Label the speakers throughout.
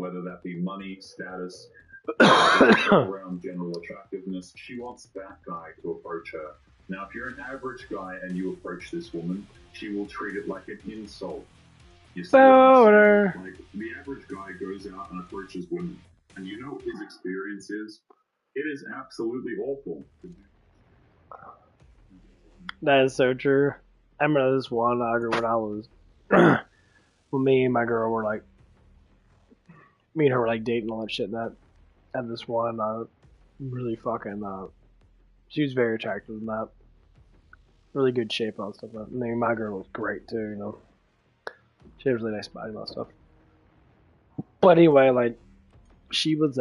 Speaker 1: whether that be money, status, around general attractiveness. She wants that guy to approach her. Now, if you're an average guy and you approach this woman, she will treat it like an insult. You see,
Speaker 2: Boner.
Speaker 1: like the average guy goes out and approaches women, and you know what his experience is? It is absolutely awful.
Speaker 2: That is so true. I remember this one when I was, when me and my girl were like, me and her were like dating all that shit. And that, and this one, really fucking, she was very attractive and that, really good shape and all that stuff. And then my girl was great too, you know. She had a really nice body and all that stuff. But anyway, like, she was,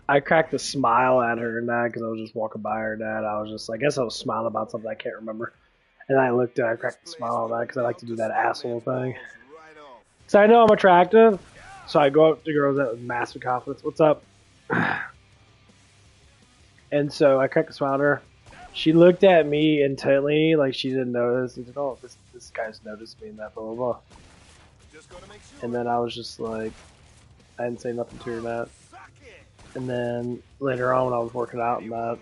Speaker 2: I cracked a smile at her and that because I was just walking by her and that. I was just, I guess I was smiling about something I can't remember. And I looked at her, I cracked a smile at that because I like to do that asshole thing. So I know I'm attractive. So I go up to girls with massive confidence. What's up? And so I cracked a smile at her. She looked at me intently, like she didn't notice. She said, "Oh, this guy's noticed me," and that blah blah blah. And then I was just like, I didn't say nothing to her that. And then later on, when I was working out and that,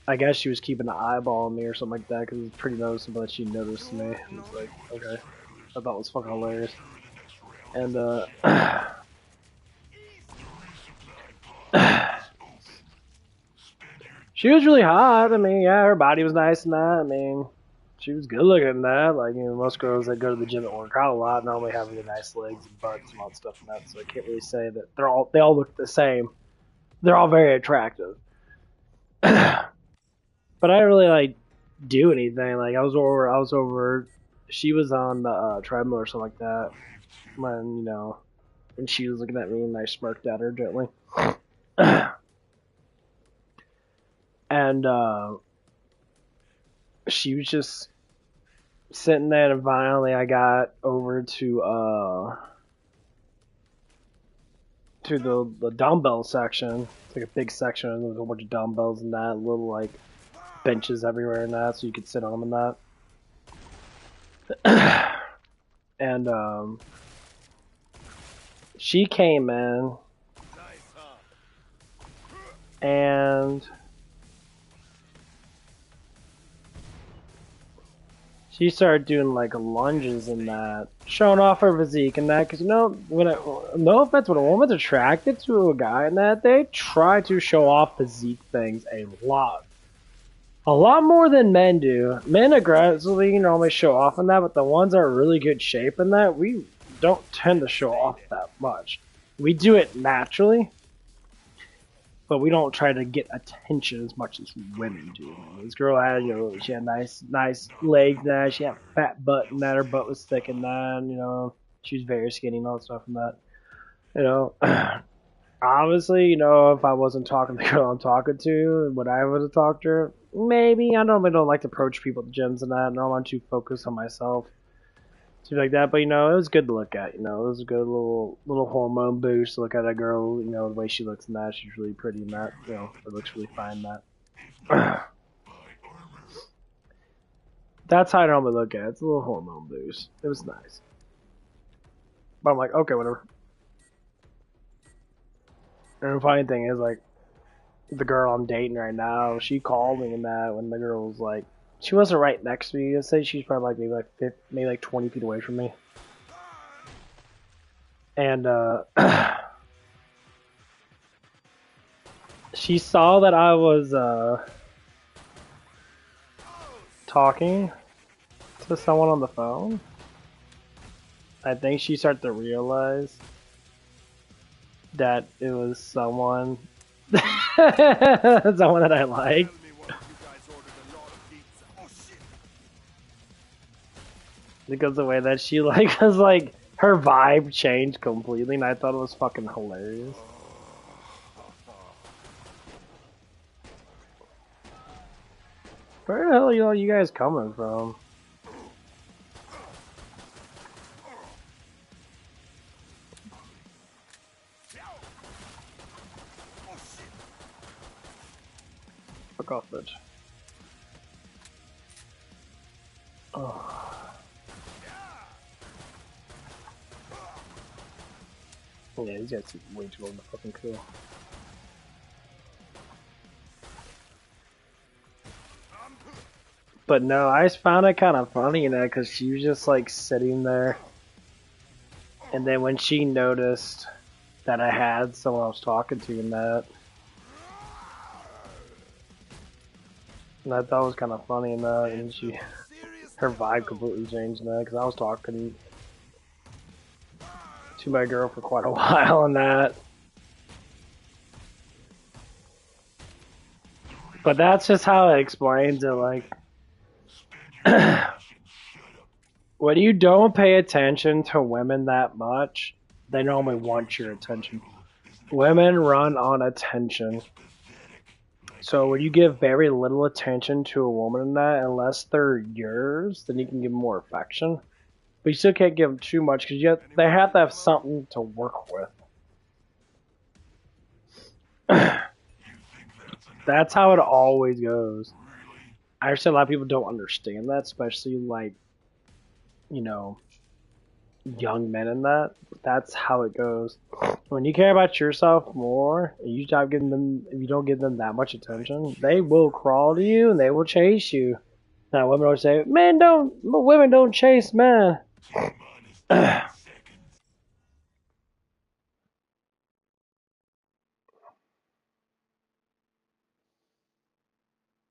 Speaker 2: I guess she was keeping an eyeball on me or something like that because it was pretty noticeable that she noticed me. And it's like, okay, I thought it was fucking hilarious. And she was really hot. I mean, yeah, her body was nice and that. I mean, she was good looking and that. Like, you know, most girls that go to the gym that work out a lot normally have really nice legs and butts and all that stuff and that. So I can't really say that they all look the same. They're all very attractive. But I didn't really like do anything. Like I was over. She was on the treadmill or something like that. When, you know, and she was looking at me and I smirked at her gently. And she was just sitting there, and finally I got over to the dumbbell section. It's like a big section, and there's a whole bunch of dumbbells and that, little like benches everywhere and that, so you could sit on them and that. And she came in, and she started doing like lunges and that, showing off her physique and that. Because you know, no offense, when a woman's attracted to a guy and that, they try to show off physique things a lot more than men do. Men aggressively normally show off in that, but the ones that are really good shape in that, we don't tend to show off that much. We do it naturally, but we don't try to get attention as much as women do. This girl had, you know, she had nice legs that, she had a fat butt and that, her butt was thick and that, you know, she was very skinny and all that stuff and that, you know. Obviously, you know, if I wasn't talking to the girl I'm talking to, would I would have talked to her? Maybe. I normally don't like to approach people at the gyms and that. Normally I'm too focused on myself. Stuff like that. But, you know, it was good to look at, you know. It was a good little hormone boost to look at a girl, you know, the way she looks and that. She's really pretty and that. You know, it looks really fine and that. That's how I normally look at it. It's a little hormone boost. It was nice. But I'm like, okay, whatever. And the funny thing is, like, the girl I'm dating right now, she called me and that when the girl was like, she wasn't right next to me. I'd say she's probably like maybe like 20 feet away from me. And she saw that I was talking to someone on the phone. I think she started to realize that it was someone someone that I liked. Because the way that she like was like, her vibe changed completely, and I thought it was fucking hilarious. Where the hell are you guys coming from? Fuck off, bitch. Oh. Yeah, these guys seem way too old to fucking kill. But no, I just found it kind of funny, because she was just like sitting there, and then when she noticed that I had someone I was talking to and I thought it was kind of funny and her vibe completely changed because I was talking to my girl for quite a while and that. But that's just how it explains it, like, when you don't pay attention to women that much, they normally want your attention. Women run on attention. So when you give very little attention to a woman in that, unless they're yours, then you can give them more affection. But you still can't give them too much because they have to have something to work with. That's how it always goes. I understand a lot of people don't understand that, especially like, young men in that. That's how it goes. When you care about yourself more, and you stop giving them, if you don't give them that much attention, they will crawl to you and they will chase you. Now, women always say, women don't chase men."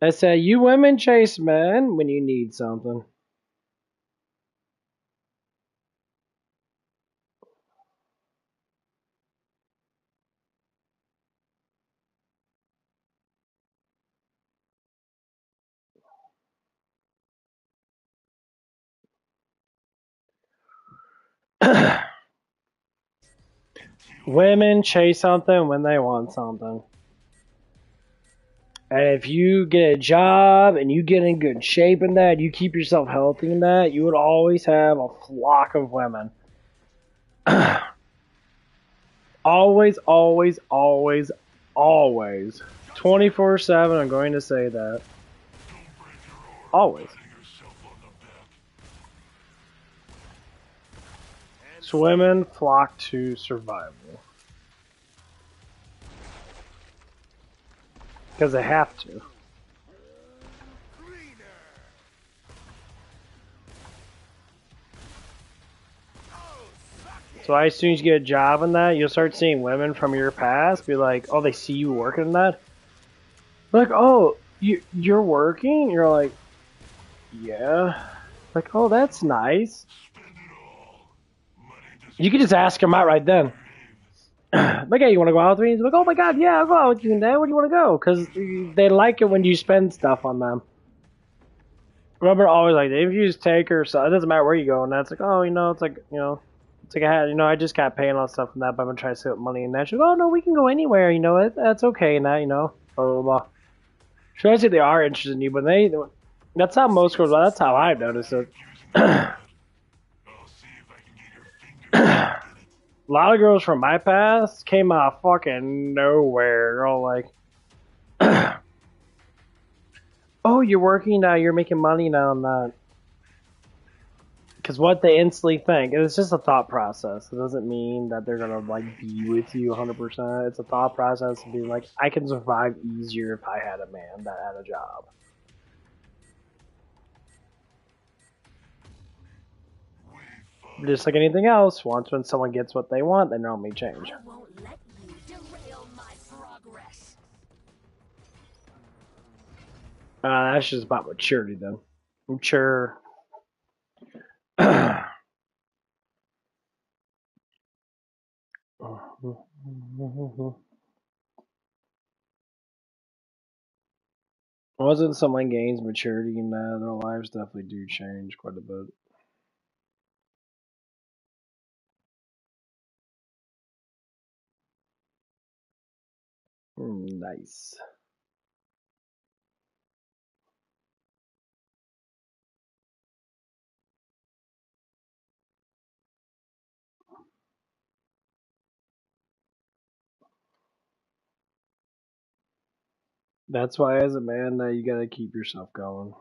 Speaker 2: I say, you women chase men when you need something. Women chase something when they want something. And if you get a job and you get in good shape in that, you keep yourself healthy in that, you would always have a flock of women. Always, always, always, always. 24/7, I'm going to say that. Always. So women flock to survival. Because they have to. So as soon as you get a job in that, you'll start seeing women from your past be like, oh, they see you working in that. Like, oh, you're working? You're like, yeah. Like, oh, that's nice. You can just ask them out right then. Like, hey, you want to go out with me? He's like, oh my god, yeah, I'll go out with you, Dad. Where do you want to go? Because they like it when you spend stuff on them. Remember, always like, if you just take her, so it doesn't matter where you go, and that's like, oh, it's like, it's like I just got paying all stuff from that, but I'm gonna try to save up money, and that she's like, oh no, we can go anywhere, that's okay, and that, blah blah blah. So I say they are interested in you, but that's how most girls. That's how I've noticed it. A lot of girls from my past came out of fucking nowhere. They're all like, oh, you're working now, you're making money now, and that. Because what they instantly think, and it's just a thought process. It doesn't mean that they're gonna like be with you 100%. It's a thought process of being like, I can survive easier if I had a man that had a job. Just like anything else, once when someone gets what they want, they normally change. That's just about maturity then. Mature. Wasn't someone gains maturity in that, their lives definitely do change quite a bit. Nice. That's why, as a man, you gotta keep yourself going.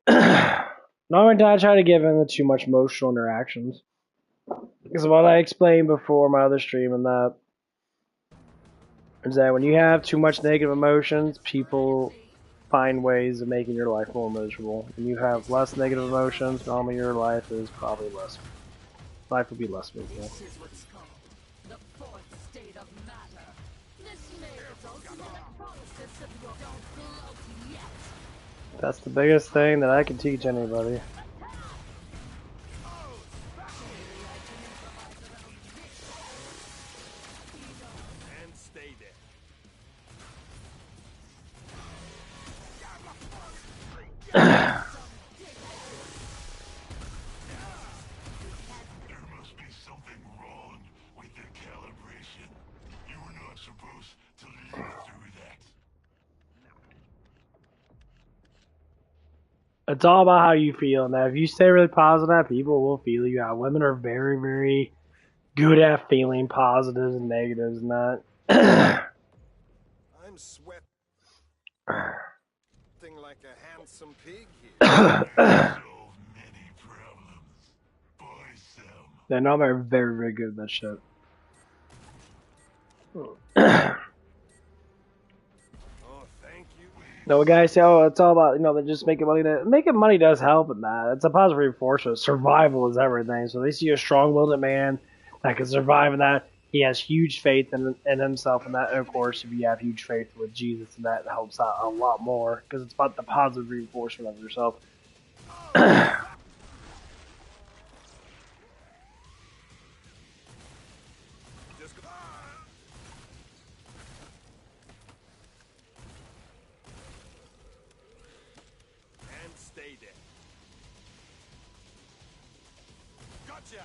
Speaker 2: Not when I try to give in to too much emotional interactions. Because what I explained before my other stream and that is that when you have too much negative emotions, people find ways of making your life more miserable. When you have less negative emotions, normally your life is probably less. Life will be less miserable.
Speaker 3: This is what's called the fourth state of matter. This may result in electrolysis of your don't float yet.
Speaker 2: That's the biggest thing that I can teach anybody.
Speaker 4: And stay there.
Speaker 5: There must be something wrong with the calibration. You were not supposed to live through that.
Speaker 2: It's all about how you feel. Now, if you stay really positive, people will feel you out. Women are very, very good at feeling positives and negatives and that.
Speaker 4: I'm sweating like a handsome pig here.
Speaker 5: So many problems. Boy, Sam.
Speaker 2: They know they're very, very good at that shit.
Speaker 4: Oh, thank you.
Speaker 2: No, guys say, oh, it's all about, they're just making money. Making money does help in that. It's a positive reinforcement. Survival is everything. So they see a strong-willed man that can survive in that. He has huge faith in himself and that. And of course, if you have huge faith with Jesus, and that helps out a lot more because it's about the positive reinforcement of yourself.
Speaker 4: Just go. And stay there. Gotcha.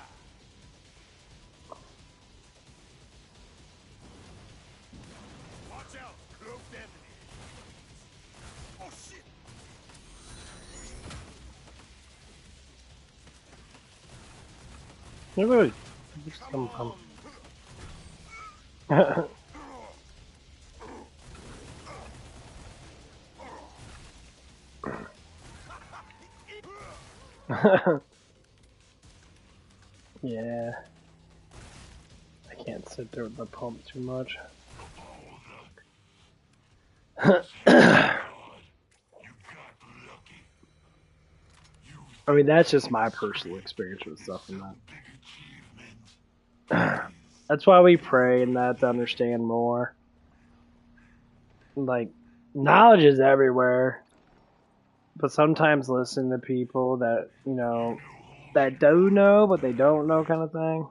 Speaker 4: Watch out, cloaked enemy. Oh shit.
Speaker 2: They're really just come. Yeah. I can't sit there with the pump too much. I mean, that's just my personal experience with stuff and that. That's why we pray and that to understand more. Like, knowledge is everywhere. But sometimes listening to people that, that do know, but they don't know kind of thing.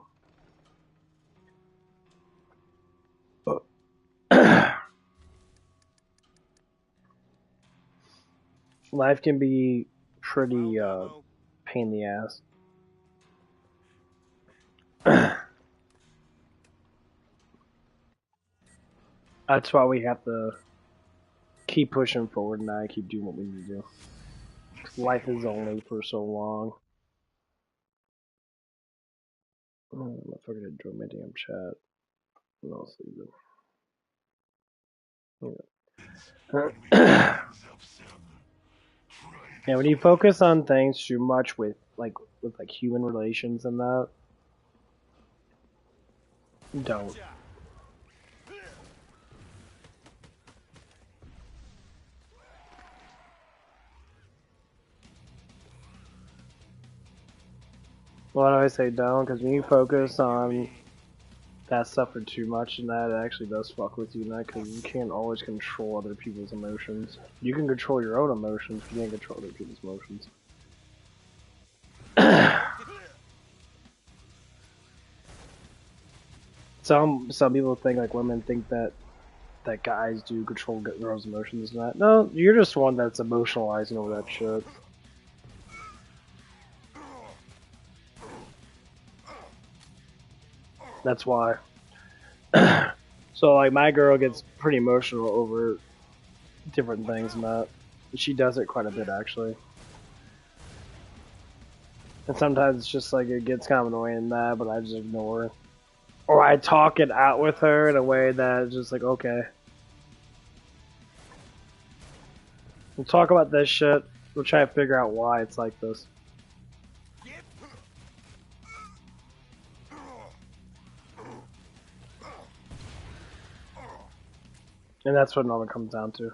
Speaker 2: Life can be pretty pain in the ass. That's why we have to keep pushing forward and keep doing what we need to do. Life is only for so long. Oh, I'm not fucking enjoy my damn chat. And I'll sleep it. Yeah, when you focus on things too much with human relations and that, don't. Why do I say don't? Because when you focus on that stuff for too much and that, it actually does fuck with you, because you can't always control other people's emotions. You can control your own emotions, but you can't control other people's emotions. Some people think, like, women think that guys do control girls' emotions and that. No, you're just one that's emotionalizing over that shit. That's why. So, like, my girl gets pretty emotional over different things and that. She does it quite a bit, actually. And sometimes it's just like, it gets kind of annoying in that, but I just ignore it. Or I talk it out with her in a way that's just like, okay. We'll talk about this shit. We'll try to figure out why it's like this. And that's what it all comes down to.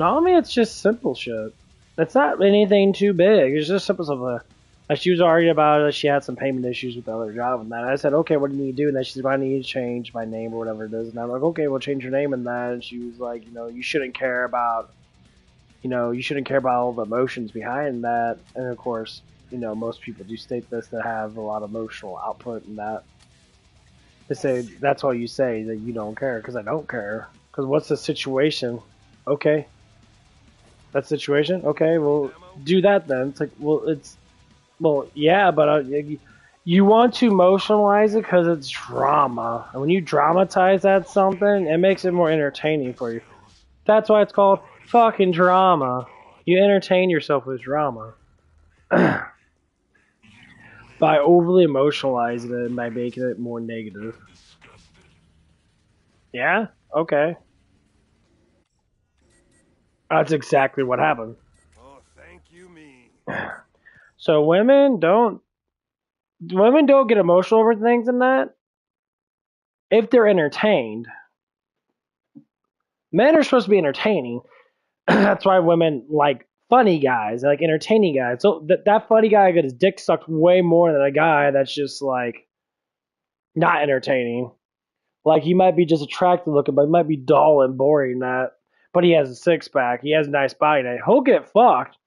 Speaker 2: Normally, it's just simple shit. It's not anything too big. It's just simple stuff. Like she was arguing about it. She had some payment issues with the other job and that. I said, okay, what do you need to do? And then she's like, I need to change my name or whatever it is. And I'm like, okay, we'll change your name and that. And she was like, you shouldn't care about, all the emotions behind that. And of course, most people do state this that have a lot of emotional output and that. They say, that's why you say that you don't care, because I don't care. Because what's the situation? Okay. That situation? Okay, well, do that then. It's like, well, yeah, but you want to emotionalize it because it's drama. And when you dramatize that something, it makes it more entertaining for you. That's why it's called fucking drama. You entertain yourself with drama. By overly emotionalizing it and by making it more negative. Yeah? Okay. That's exactly what happened.
Speaker 4: Oh, thank you, me.
Speaker 2: So women don't get emotional over things and that if they're entertained. Men are supposed to be entertaining. That's why women like funny guys, like entertaining guys. So that funny guy got his dick sucked way more than a guy that's just like not entertaining. Like he might be just attractive looking, but he might be dull and boring. But he has a six pack. He has a nice body. Now he'll get fucked.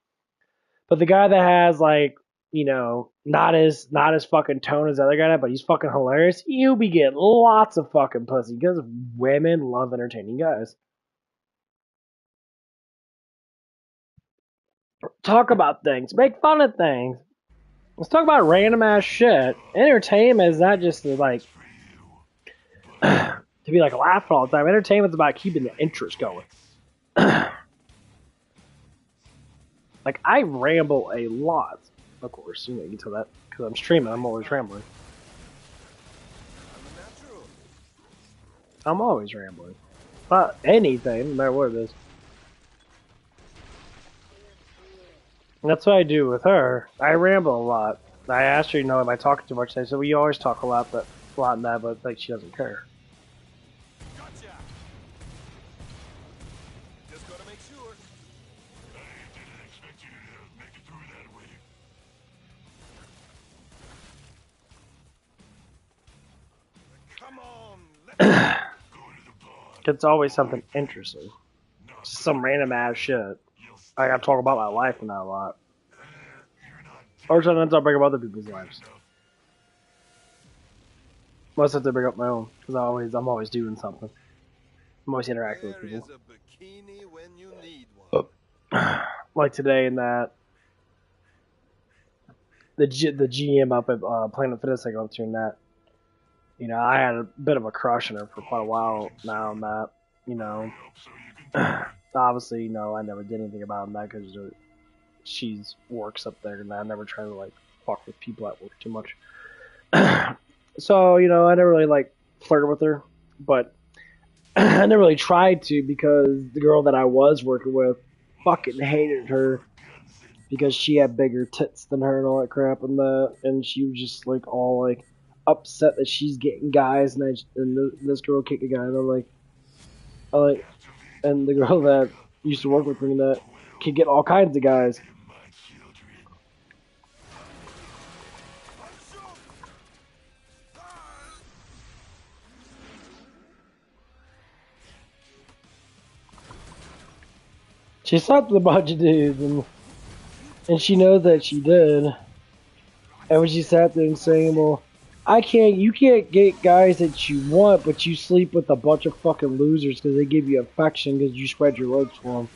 Speaker 2: But the guy that has like not as fucking tone as the other guy, but he's fucking hilarious. You'll be getting lots of fucking pussy because women love entertaining guys. Talk about things. Make fun of things. Let's talk about random ass shit. Entertainment is not just to be like laughing all the time. Entertainment's about keeping the interest going. Like I ramble a lot, of course. You can tell that because I'm streaming. I'm always rambling. I'm always rambling. About anything, no matter what it is. And that's what I do with her. I ramble a lot. I asked her, am I talking too much? I said, well, you always talk a lot in that, but like she doesn't care.
Speaker 4: Gotcha. Just gotta make sure.
Speaker 5: I didn't expect you to make it through that way.
Speaker 4: Come on, let's
Speaker 5: Go to the bar.
Speaker 2: It's always something interesting. Just some random ass shit. I gotta talk about my life and that a lot. Or sometimes I'll bring up other people's lives. Most of them bring up my own, because I'm always doing something. I'm always interacting with
Speaker 4: There
Speaker 2: people.
Speaker 4: is a bikini when you need one.
Speaker 2: Like today in that the GM up at Planet Fitness I go up to in that. I had a bit of a crush on her for quite a while now and that, obviously, I never did anything about that because she works up there and I never try to like fuck with people at work too much. So, I never really like flirted with her, but I never really tried to because the girl that I was working with fucking hated her because she had bigger tits than her and all that crap and she was just like all like upset that she's getting guys and this girl kicked a guy and I'm like, and the girl that used to work with me that could get all kinds of guys. She slept with a bunch of dudes and she knows that she did. And when she sat there and saying, well, you can't get guys that you want, but you sleep with a bunch of fucking losers because they give you affection because you spread your legs for them.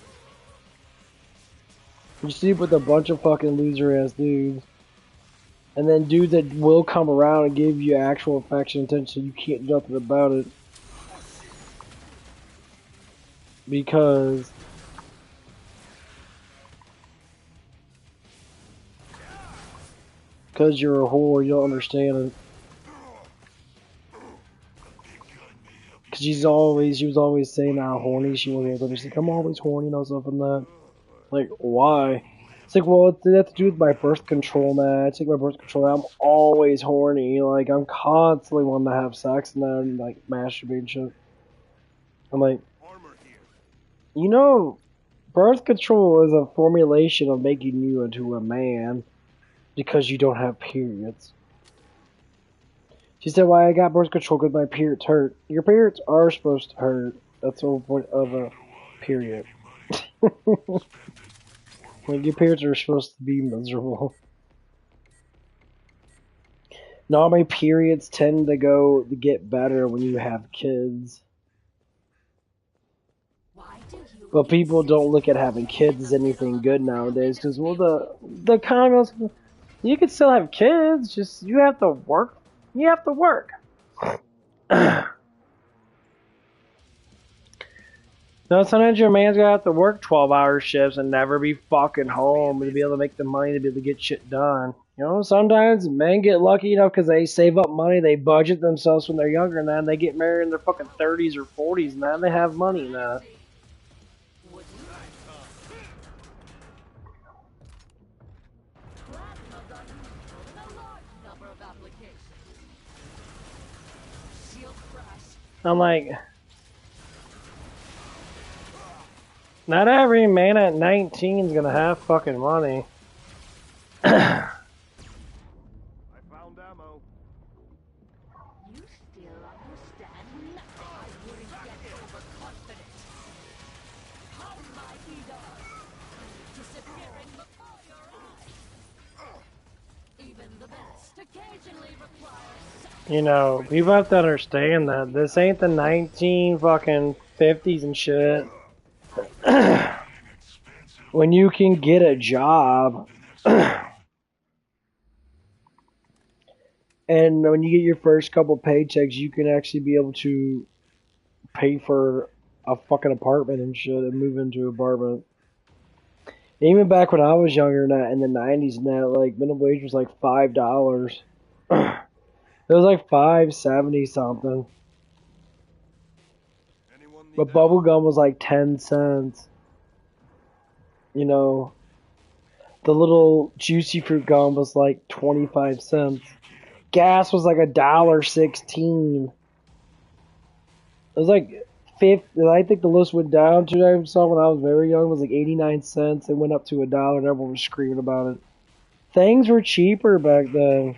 Speaker 2: You sleep with a bunch of fucking loser-ass dudes. And then dudes that will come around and give you actual affection and attention, you can't do nothing about it. Because you're a whore, you don't understand it. Because she was always saying how horny she was. She's like, I'm always horny and stuff and that. Like, why? It's like, well, it has to do with my birth control, man. I take my birth control. I'm always horny. Like, I'm constantly wanting to have sex and then, like, masturbate and shit. I'm like,
Speaker 4: Armor here.
Speaker 2: you know, birth control is a formulation of making you into a man because you don't have periods. She said, why I got birth control because my periods hurt. Your periods are supposed to hurt. That's the whole point of a period. Like, your periods are supposed to be miserable. Normally, periods tend to get better when you have kids.
Speaker 3: Why do you
Speaker 2: But people don't look at having kids as anything good nowadays because, well, the economy's, you can still have kids, just you have to work. You have to work. No, sometimes your man's gonna have to work 12-hour shifts and never be fucking home to be able to make the money to be able to get shit done. You know, sometimes men get lucky enough because they save up money, they budget themselves when they're younger, and then they get married in their fucking 30s or 40s, and now they have money now.
Speaker 3: would you? Plasma gun useful in a large number of applications. Shield crash.
Speaker 2: I'm like, not every man at 19 is gonna have fucking money.
Speaker 4: I found ammo.
Speaker 3: You still understand nothing. I wouldn't get overconfident. How my ego disappearing before your eyes. Even the best occasionally requires.
Speaker 2: You know, people have to understand that this ain't the 19 fucking 50s and shit. When you can get a job and when you get your first couple paychecks, you can actually be able to pay for a fucking apartment and shit and move into an apartment. Even back when I was younger, in the 90s, and that, like, minimum wage was like $5. It was like $5.70 something.
Speaker 4: Anyone need
Speaker 2: But
Speaker 4: ammo?
Speaker 2: bubble gum was like 10 cents. You know, the little juicy fruit gum was like 25 cents. Gas was like $1.16. It was like 50. I think the list went down to I saw when I was very young. It was like 89 cents. It went up to $1, and everyone was screaming about it. Things were cheaper back then.
Speaker 5: Go easy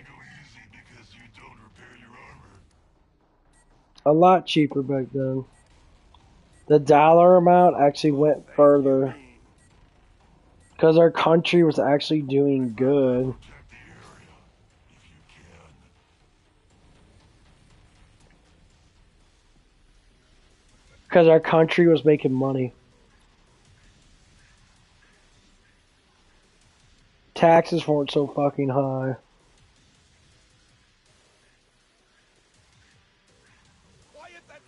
Speaker 5: because you don't repair your armor.
Speaker 2: A lot cheaper back then. The dollar amount actually went further because our country was actually doing good.
Speaker 5: Protect the area if you can.
Speaker 2: Because our country was making money. Taxes weren't so fucking high.
Speaker 4: Quiet that.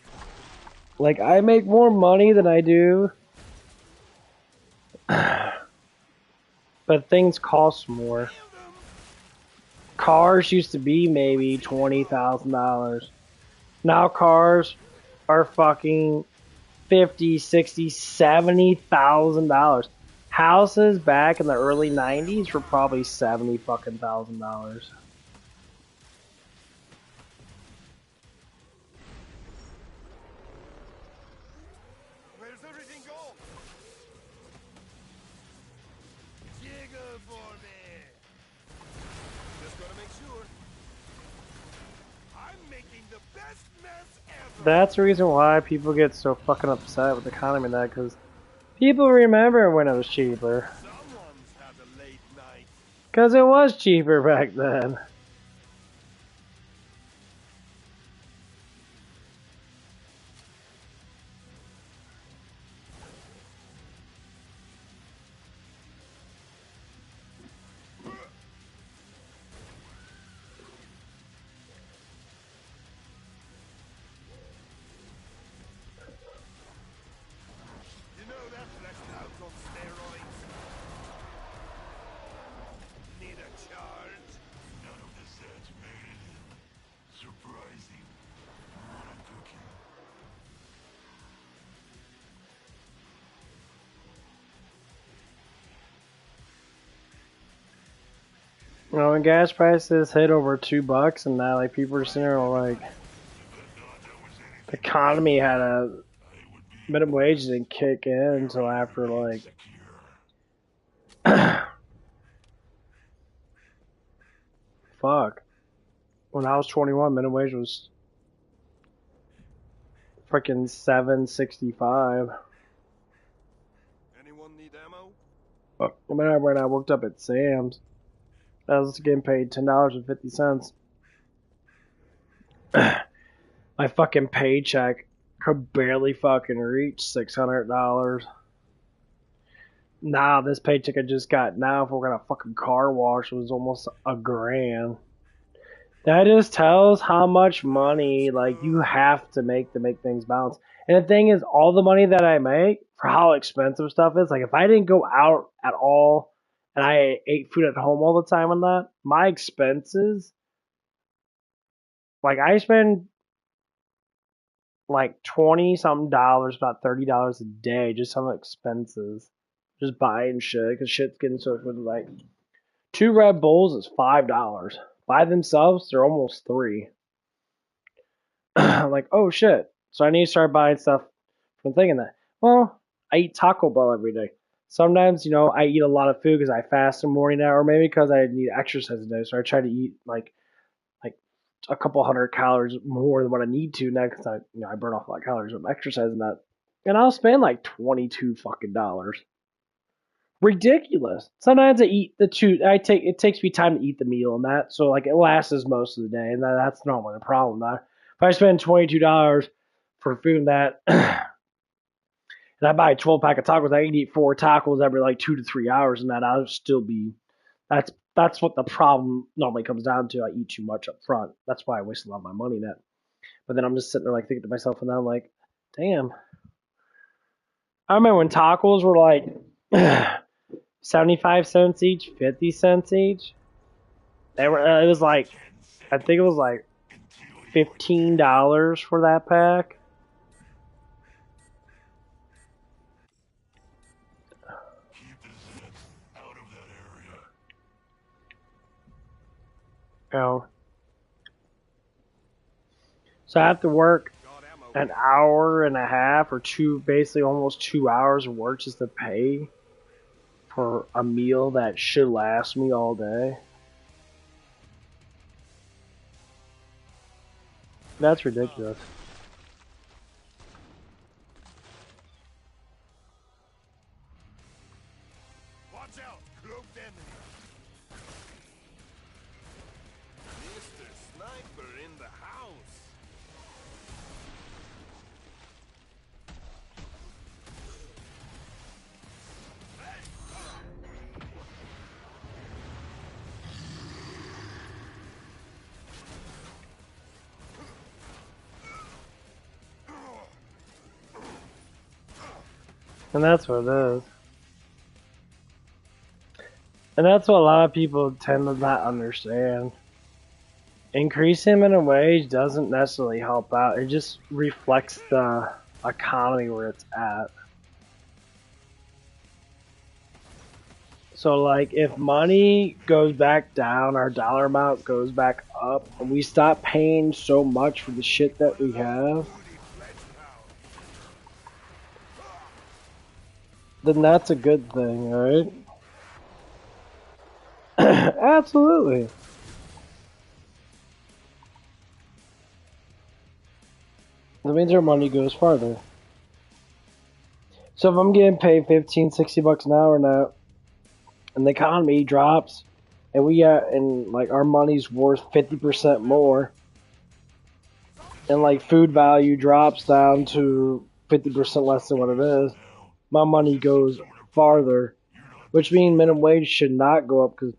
Speaker 2: Like, I make more money than I do. But things cost more. Cars used to be maybe $20,000. Now cars are fucking $50,000, $60,000, $70,000. Houses back in the early 90s were probably $70,000 fucking $1,000.
Speaker 4: Where's everything go? Jiggle for me. Just gotta make sure. I'm making the best mess ever.
Speaker 2: That's the reason why people get so fucking upset with the economy now, because people remember when it was cheaper.
Speaker 4: Someone's had a late night.
Speaker 2: Because it was cheaper back then.
Speaker 4: You know that fleshed out on steroids. Need a charge?
Speaker 5: None of the sets made it in. Surprising. What a cookie.
Speaker 2: You know, when gas prices hit over $2 and now, like, people are sitting there like,
Speaker 5: If I thought that was anything,
Speaker 2: the economy had a
Speaker 5: I would
Speaker 2: minimum wage didn't kick in until after like fuck. When I was 21, minimum wage was freaking $7.65.
Speaker 4: Anyone need ammo?
Speaker 2: When I worked up at Sam's, I was getting paid $10.50. My fucking paycheck could barely fucking reach $600. Nah, this paycheck I just got now, if we're gonna fucking car wash, was almost $1,000. That just tells how much money like you have to make things balance. And the thing is, all the money that I make for how expensive stuff is, like if I didn't go out at all and I ate food at home all the time on that, my expenses, like I spend like 20 something dollars, about $30 a day just on expenses, just buying shit because shit's getting so expensive. Like 2 Red Bulls is $5 by themselves; they're almost $3. I'm like, oh shit! So I need to start buying stuff from thinking that. Well, I eat Taco Bell every day. Sometimes, I eat a lot of food because I fast in the morning now, or maybe because I need exercise today. So I try to eat like a couple hundred calories more than what I need to now because I burn off a lot of calories from exercising that, and I'll spend like $22 fucking dollars. Ridiculous. Sometimes I eat the two. It takes me time to eat the meal and that, so like it lasts most of the day, and that's normally the problem. If I spend $22 for food that, and I buy a 12 pack of tacos, I can eat 4 tacos every like 2 to 3 hours, and that I'll still be. That's what the problem normally comes down to. I eat too much up front. That's why I waste a lot of my money in that. But then I'm just sitting there like thinking to myself, and then I'm like, damn. I remember when tacos were like 75 cents each, 50 cents each. It was like, I think it was like $15 for that pack.
Speaker 5: Keep the Zeds out of that area.
Speaker 2: So I have to work
Speaker 4: Got ammo.
Speaker 2: an hour and a half or two, basically almost 2 hours of work just to pay for a meal that should last me all day. That's ridiculous.
Speaker 4: Watch out! Cloaked enemy! Mr. Sniper in the house!
Speaker 2: And that's what it is. And that's what a lot of people tend to not understand. Increasing minimum wage doesn't necessarily help out. It just reflects the economy where it's at. So, like, if money goes back down, our dollar amount goes back up, and we stop paying so much for the shit that we have, then that's a good thing, right? Absolutely. That means our money goes farther. So if I'm getting paid 15, 60 bucks an hour now, and the economy drops, and like our money's worth 50% more, and like food value drops down to 50% less than what it is, my money goes farther, which means minimum wage should not go up, because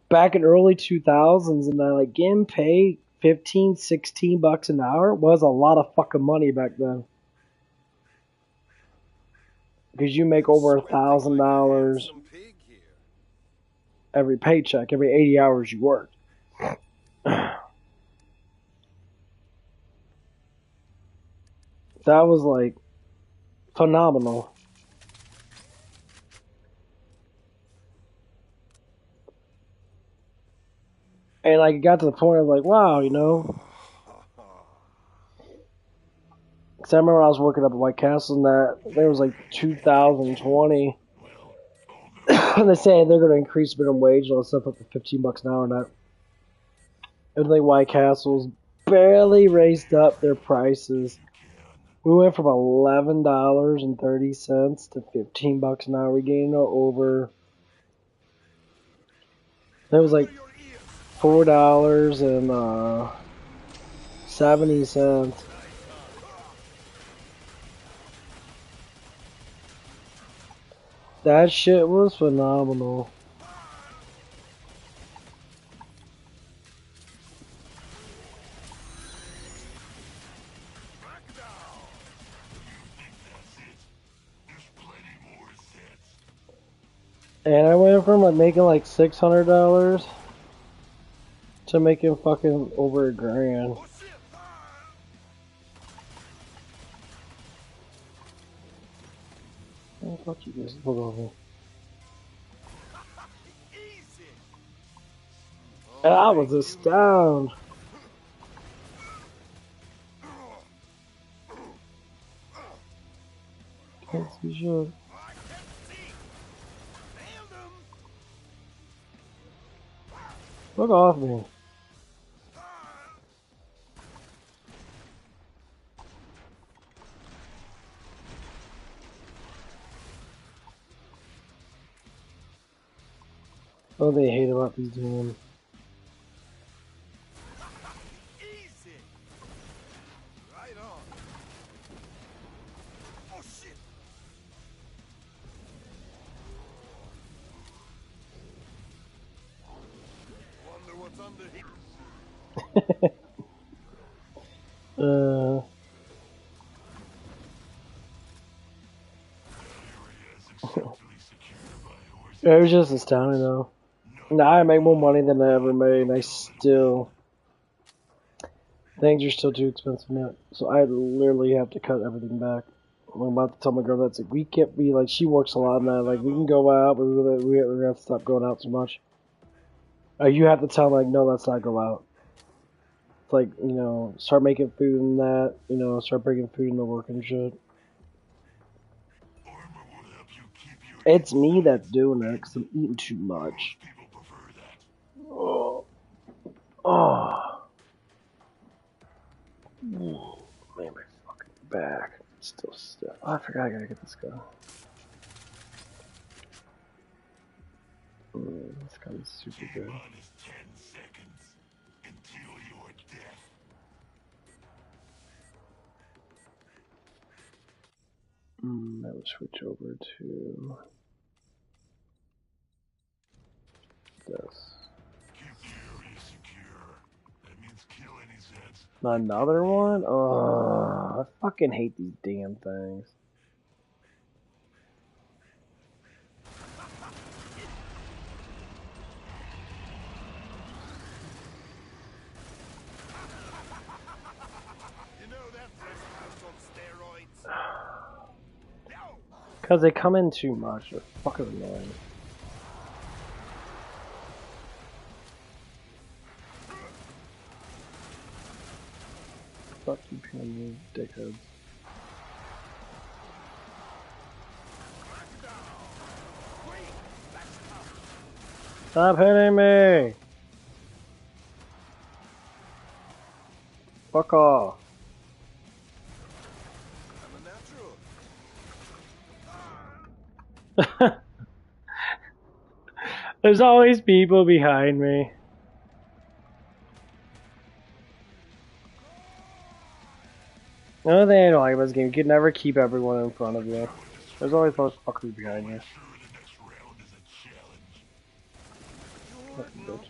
Speaker 2: back in early 2000s and like getting paid 15, 16 bucks an hour was a lot of fucking money back then. Because you make over $1,000
Speaker 4: Some pig here.
Speaker 2: every paycheck, every 80 hours you work. That was like phenomenal. And like it got to the point of like, wow, Cause I remember when I was working up at White Castle and that there was like 2020. And they say they're gonna increase minimum wage and all that stuff up to $15 an hour. And that it was like White Castle's barely raised up their prices. We went from $11.30 to $15 an hour. We gained over. It was like $4.70. That shit was phenomenal. And I went from like making like $600 to making fucking over $1,000. Oh, fuck you guys, hold on. And I was astounded. Can't see shit. Look off me. Oh, they hate about these demons.
Speaker 4: Easy. Right on. Oh shit. Wonder what's under here.
Speaker 2: It was just astounding though. Now I make more money than I ever made, and I still things are still too expensive now. So I literally have to cut everything back. I'm about to tell my girl that's like we can't be like she works a lot now. Like we can go out, but we're gonna have to stop going out so much. You have to tell like no, let's not go out. It's like start making food and that. Start bringing food into work and shit. It's me that's doing it because I'm eating too much. Oh. Oh. Man, my fucking back. It's still stiff. Oh, I forgot I gotta get this guy. This guy's super good. I will switch over to this. Another one? Oh, I fucking hate these damn things.
Speaker 4: You know that fresh house on steroids.
Speaker 2: Cause they come in too much. They're fucking annoying. Fuck you, you dickheads. Stop hitting me! Fuck off.
Speaker 4: I'm a natural.
Speaker 2: There's always people behind me. Another thing I don't like about this game, you can never keep everyone in front of you. There's always those fuckers behind you. Fucking bitch.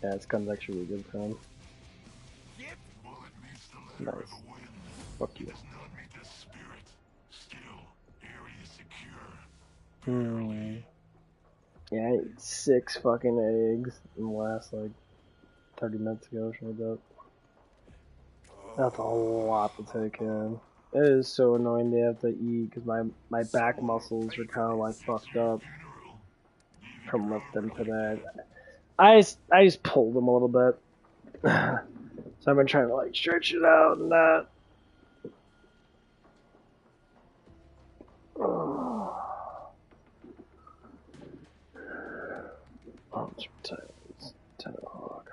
Speaker 2: Yeah, this gun's actually really good for him. Nice. Fuck you. Yeah, I ate 6 fucking eggs in the last like 30 minutes ago, something like that. That's a lot to take in. It is so annoying to have to eat because my back muscles are kind of like fucked up from lifting today. I just pulled them a little bit. So I've been trying to like stretch it out and that. Oh, it's tight. 10 o'clock.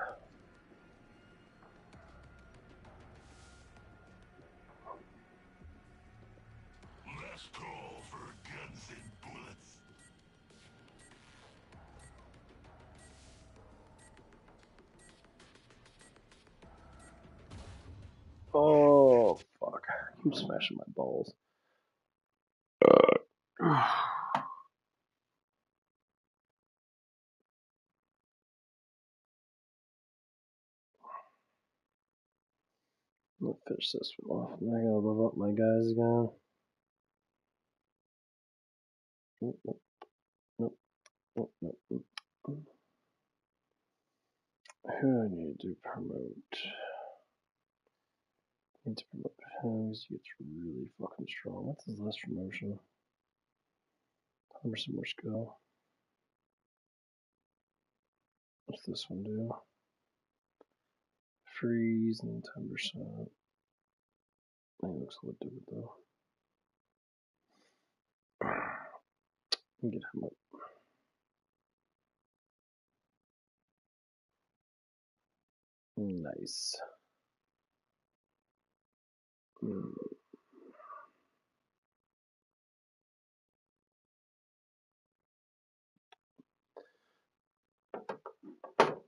Speaker 5: Last call for guns and bullets.
Speaker 2: Oh, fuck. I'm smashing my balls. Let me finish this one off. And I gotta level up my guys again. Nope, nope, nope, nope, nope, nope. Who do I need to promote? I need to promote him because he gets really fucking strong. What's his last promotion? 100% more skill. What's this one do? Freeze and 10%. That looks a little different though. Let me get him up. Nice.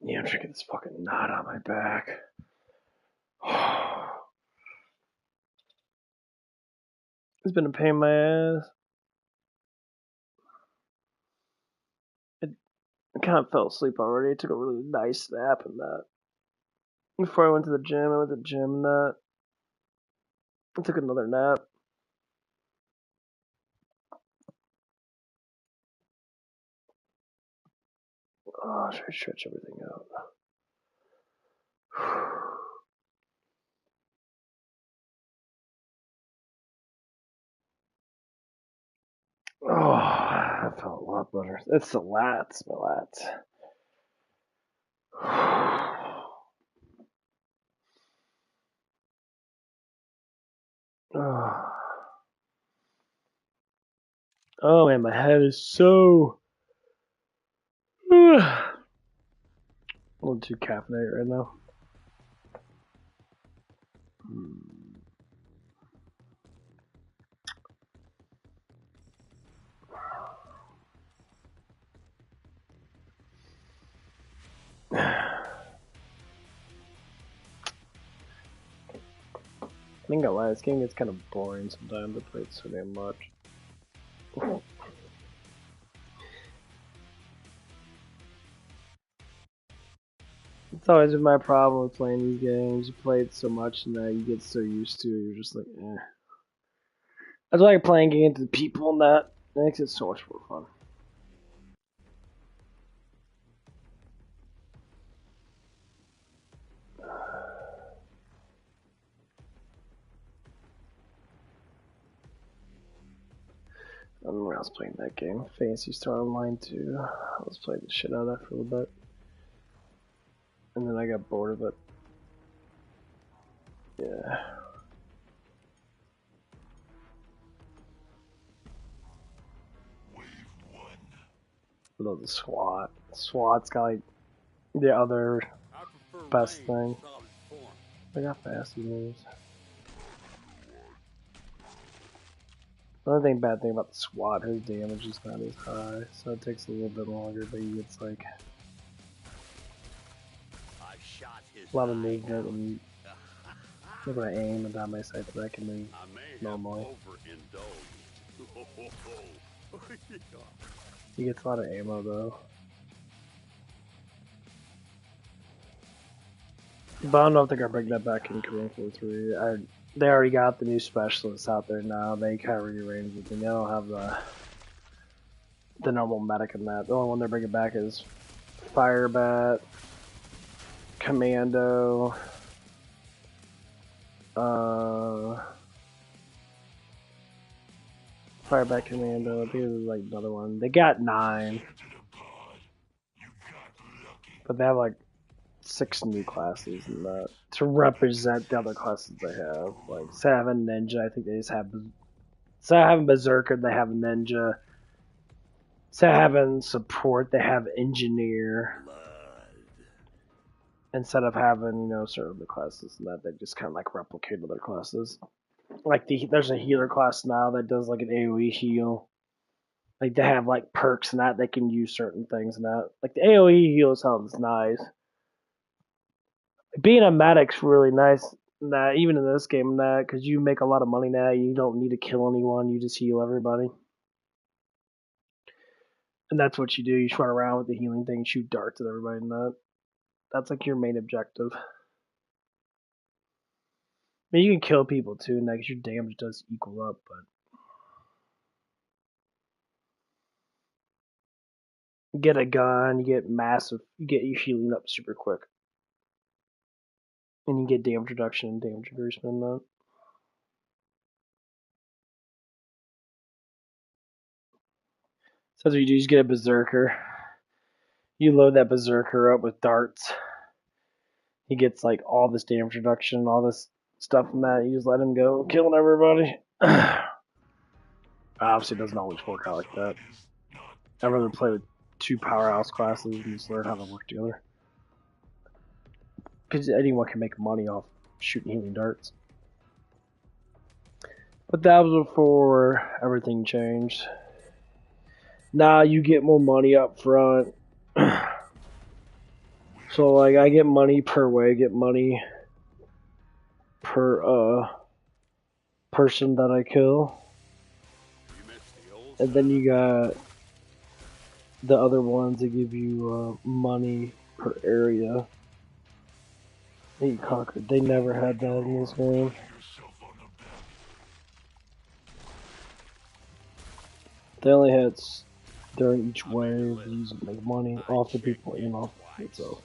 Speaker 2: Yeah, I'm trying to get this fucking knot on my back. It's been a pain in my ass. I kind of fell asleep already. I took a really nice nap and that. Before I went to the gym, I went to the gym and that. I took another nap. Oh, I should stretch everything out. Oh, that felt a lot better. It's the lats, my lats. Oh man, my head is so a little too caffeinated right now. I think I lie, this game gets kind of boring sometimes. I play it so damn much. It's always been my problem with playing these games. You play it so much and that you get so used to it, you're just like, eh. That's why I like playing games with people and that. It makes it so much more fun. I don't know when I was playing that game. Fantasy Star Online 2. I was playing the shit out of that for a little bit. And then I got bored of it. Yeah.
Speaker 5: Wave 1.
Speaker 2: I love the SWAT. SWAT's got like the other best thing. Look how fast he moves. Another bad thing about the SWAT, his damage is not as high, so it takes a little bit longer, but he gets like a lot of movement and look when I aim and down my sights, but I can move normally. He gets a lot of ammo though. But I don't know if they're gonna bring that back in Korean War 3. They already got the new specialists out there now. They kind of rearranged it, and they don't have the normal medic in that. The only one they're bringing back is Firebat, Commando, Firebat Commando. I think there's like another one. They got 9. But they have like 6 new classes in that to represent the other classes they have. Like instead of having ninja, I think they just have instead of having berserker, they have ninja. Instead of having support, they have engineer. Instead of having, certain other classes and that, they just kind of like replicate other classes. Like there's a healer class now that does like an AoE heal. Like they have like perks and that they can use certain things and that. Like the AoE heal sounds nice. Being a medic's really nice. That even in this game, that because you make a lot of money now, you don't need to kill anyone. You just heal everybody, and that's what you do. You just run around with the healing thing, shoot darts at everybody, and that's like your main objective. I mean, you can kill people too, and because your damage does equal up, but you get a gun, you get your healing up super quick, and you get damage reduction and damage increasement. And that. So that's what you do. You just get a berserker. You load that berserker up with darts. He gets like all this damage reduction, all this stuff from that. You just let him go, killing everybody. Obviously, it doesn't always work out like that. I'd rather play with 2 powerhouse classes and just learn how to work together. Because anyone can make money off shooting healing darts. But that was before everything changed. Now you get more money up front. So like I get money per way, get money per person that I kill. And then you got the other ones that give you money per area that you conquered. They never had that in this game. They only had during each wave you make money off the people and off itself.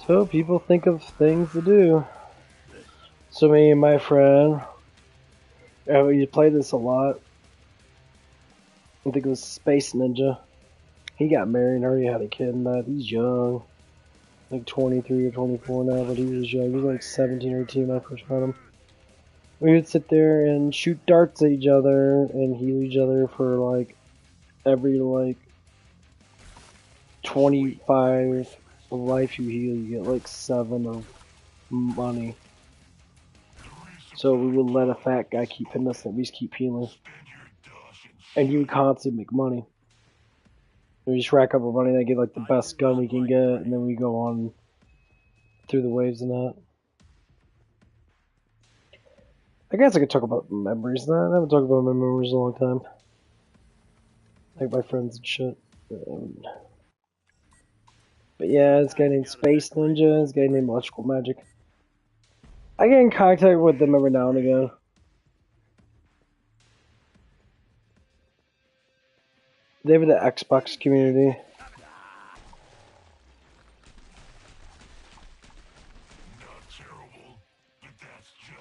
Speaker 2: So people think of things to do. So me and my friend, we played this a lot. I think it was Space Ninja. He got married and already had a kid and that. He's young. Like 23 or 24 now, but he was young. He was like 17 or 18 when I first met him. We would sit there and shoot darts at each other and heal each other for like every like 25 life you heal, you get like 7 of money. So we would let a fat guy keep hitting us and we just keep healing. And he would constantly make money. We just rack up our money and get like the best gun we can get, and then we go on through the waves and that. I guess I could talk about memories and that. I haven't talked about my memories in a long time. Like my friends and shit. But yeah, this guy named Space Ninja, this guy named Electrical Magic. I get in contact with them every now and again. They were the Xbox community.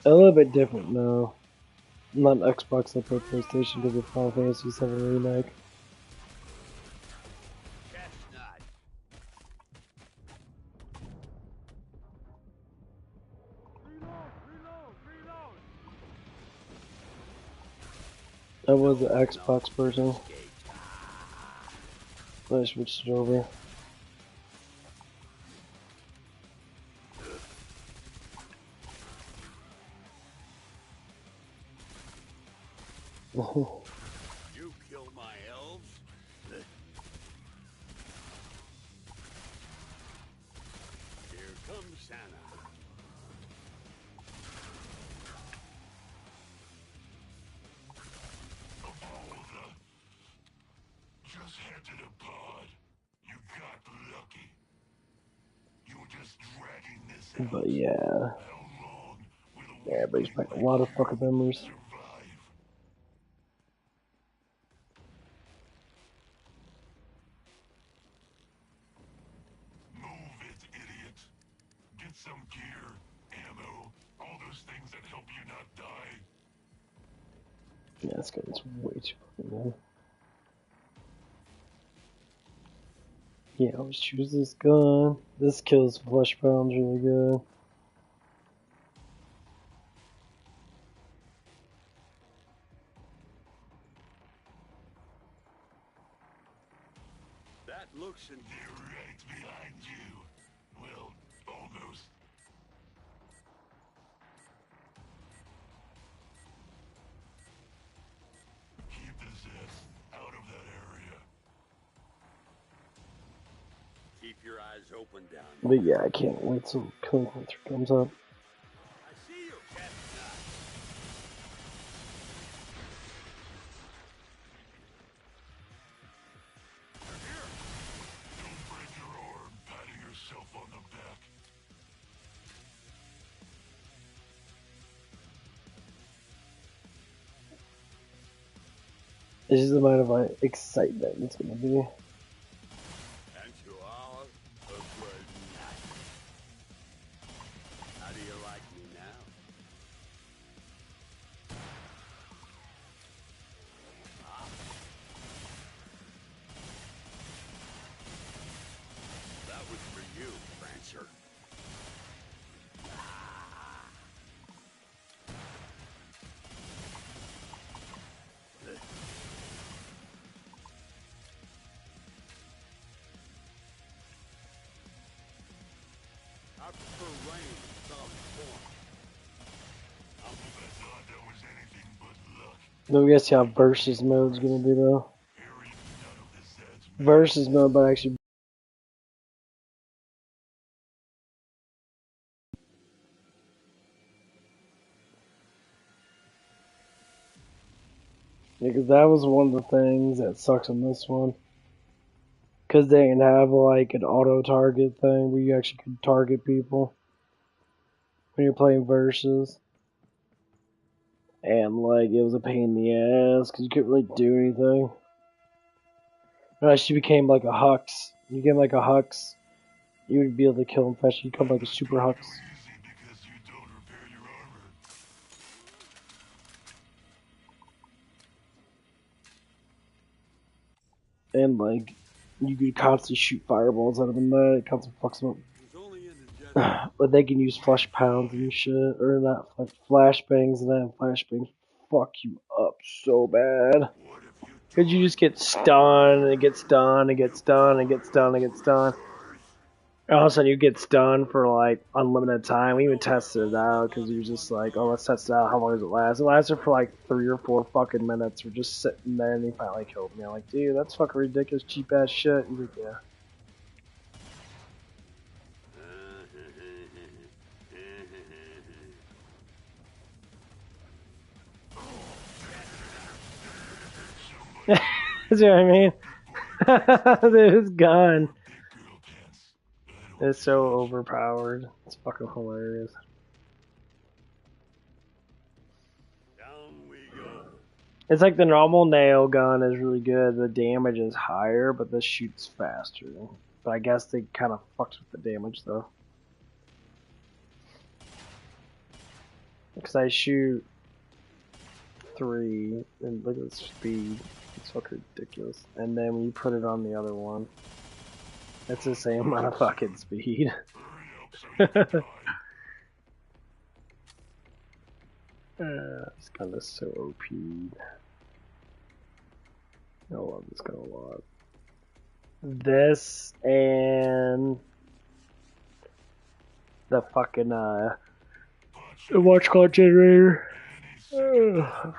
Speaker 2: A little bit different now. Not Xbox, I play PlayStation because of Final Fantasy VII Remake. I was an Xbox person. I switched it over.
Speaker 4: You kill my elves? Here comes Santa.
Speaker 5: Just entered a pod. You got lucky. You were just dragging this out.
Speaker 2: But yeah.
Speaker 5: How long will a
Speaker 2: Yeah, brings back a lot of fucking memories.
Speaker 5: survive? Move it, idiot. Get some gear, ammo, all those things that help you not die.
Speaker 2: Yeah, this guy's way too fucking good. Yeah, always choose this gun. This kills flesh pounds really good.
Speaker 4: That looks in
Speaker 5: They're right behind you. Well, almost. Keep his ass out of that area.
Speaker 4: Keep your eyes open down.
Speaker 2: But yeah, I can't wait till Killing Hunter comes up.
Speaker 4: I see you, Captain.
Speaker 5: Don't break your arm patting yourself on the back.
Speaker 2: It's just the amount of like excitement it's gonna be.
Speaker 4: And to all a good night. How do you like me now? That was for you, Prancer. I prefer rain in solid form.
Speaker 5: I thought that was anything but luck.
Speaker 2: Don't guess how versus mode's gonna be though.
Speaker 5: Harry, none of this adds
Speaker 2: Versus mode, but actually. Because that was one of the things that sucks on this one. Because they didn't have like an auto target thing where you actually could target people when you're playing versus. And like it was a pain in the ass because you couldn't really do anything. Unless you became like a Hux. You became like a Hux, you would be able to kill him fast. You become like a super Hux.
Speaker 5: easy because you don't repair your armor.
Speaker 2: And like you could constantly shoot fireballs out of them. It constantly fucks them up.
Speaker 4: It was only in the jet.
Speaker 2: But they can use flesh pounds and shit, or not like flashbangs, and then flashbangs fuck you up so bad.
Speaker 5: What if you
Speaker 2: Cause you just get stunned and get stunned and get stunned and get stunned and get stunned. And all of a sudden you get stunned for like unlimited time. We even tested it out because you were just like, oh, let's test it out. How long does it last? It lasted for like 3 or 4 fucking minutes. We're just sitting there and he finally killed me. I'm like, dude, that's fucking ridiculous, cheap ass shit. He's like, yeah. That's what I mean. This gun is so overpowered. It's fucking hilarious.
Speaker 4: Down we go.
Speaker 2: It's like the normal nail gun is really good. The damage is higher, but this shoots faster. But I guess they kind of fucked with the damage though. Because I shoot 3 and look at the speed. It's fucking ridiculous. And then when you put it on the other one, it's the same amount of fucking speed. This gun is so OP. I love this gun a lot. This and the fucking the watch clock generator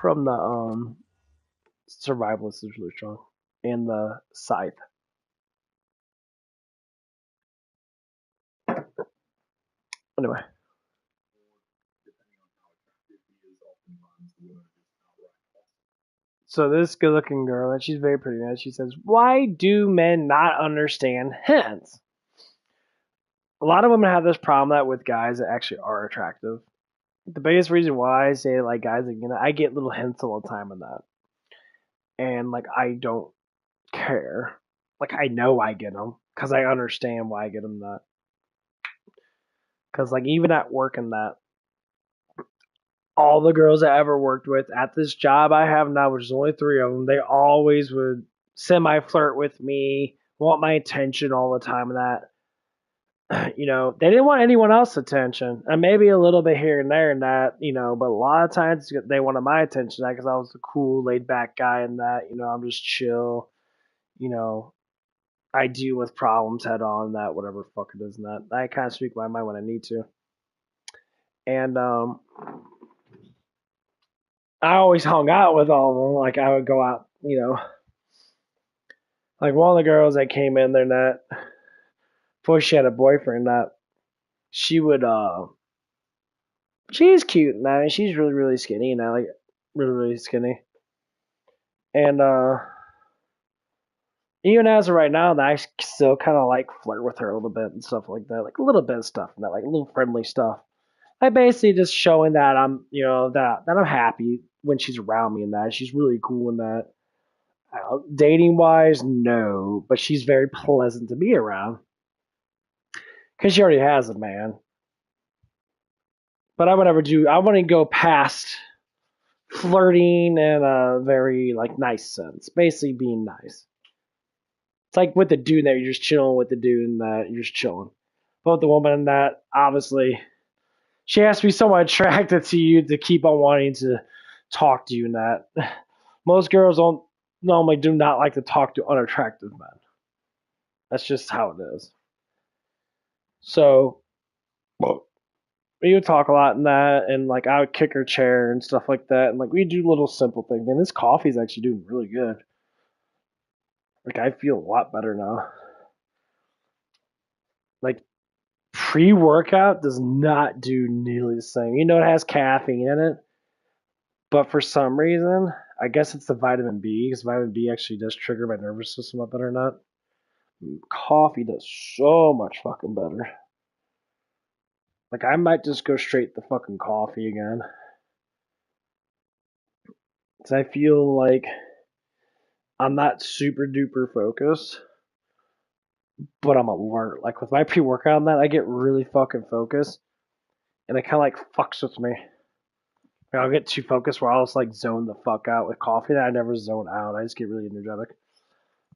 Speaker 2: from the survivalist is really strong, and the scythe. Anyway, so this good-looking girl, and she's very pretty, and she says, "Why do men not understand hints?" A lot of women have this problem that with guys that actually are attractive. The biggest reason why I say like guys, like, I get little hints all the time on that, and like I don't care. Like I know I get them because I understand why I get them that. Because like even at work and that, all the girls I ever worked with at this job I have now, which is only 3 of them, they always would semi flirt with me want my attention all the time and that. You know, they didn't want anyone else's attention. And maybe a little bit here and there and that, you know, but a lot of times they wanted my attention because I was the cool, laid back guy and that, you know, I'm just chill, you know, I deal with problems head on and that, whatever the fuck it is and that. I kind of speak my mind when I need to. And I always hung out with all of them. Like I would go out, you know, like one of the girls that came in there that before she had a boyfriend that she would she's cute now and she's really really skinny now, like really really skinny. And even as of right now, that I still kind of like flirt with her a little bit and stuff like that, like a little bit of stuff and that, like a little friendly stuff. I basically just showing that I'm, you know, that I'm happy when she's around me and that she's really cool and that. Dating wise, no, but she's very pleasant to be around because she already has a man. But I wouldn't go past flirting in a very like nice sense. Basically, being nice. It's like with the dude that you're just chilling with the dude and that you're just chilling. But with the woman that obviously she has to be somewhat attracted to you to keep on wanting to talk to you and that. Most girls don't normally do not like to talk to unattractive men. That's just how it is. So we would talk a lot in that, and like I would kick her chair and stuff like that, and like we do little simple things. Man, this coffee's actually doing really good. Like I feel a lot better now. Like pre-workout does not do nearly the same. You know it has caffeine in it, but for some reason, I guess it's the vitamin B, because vitamin B actually does trigger my nervous system up better or not. Coffee does so much fucking better. Like I might just go straight to fucking coffee again. Cause I feel like I'm not super duper focused, but I'm alert. Like with my pre-workout on that, I get really fucking focused, and it kind of like fucks with me. Like, I'll get too focused where I'll just like zone the fuck out with coffee. That I never zone out. I just get really energetic.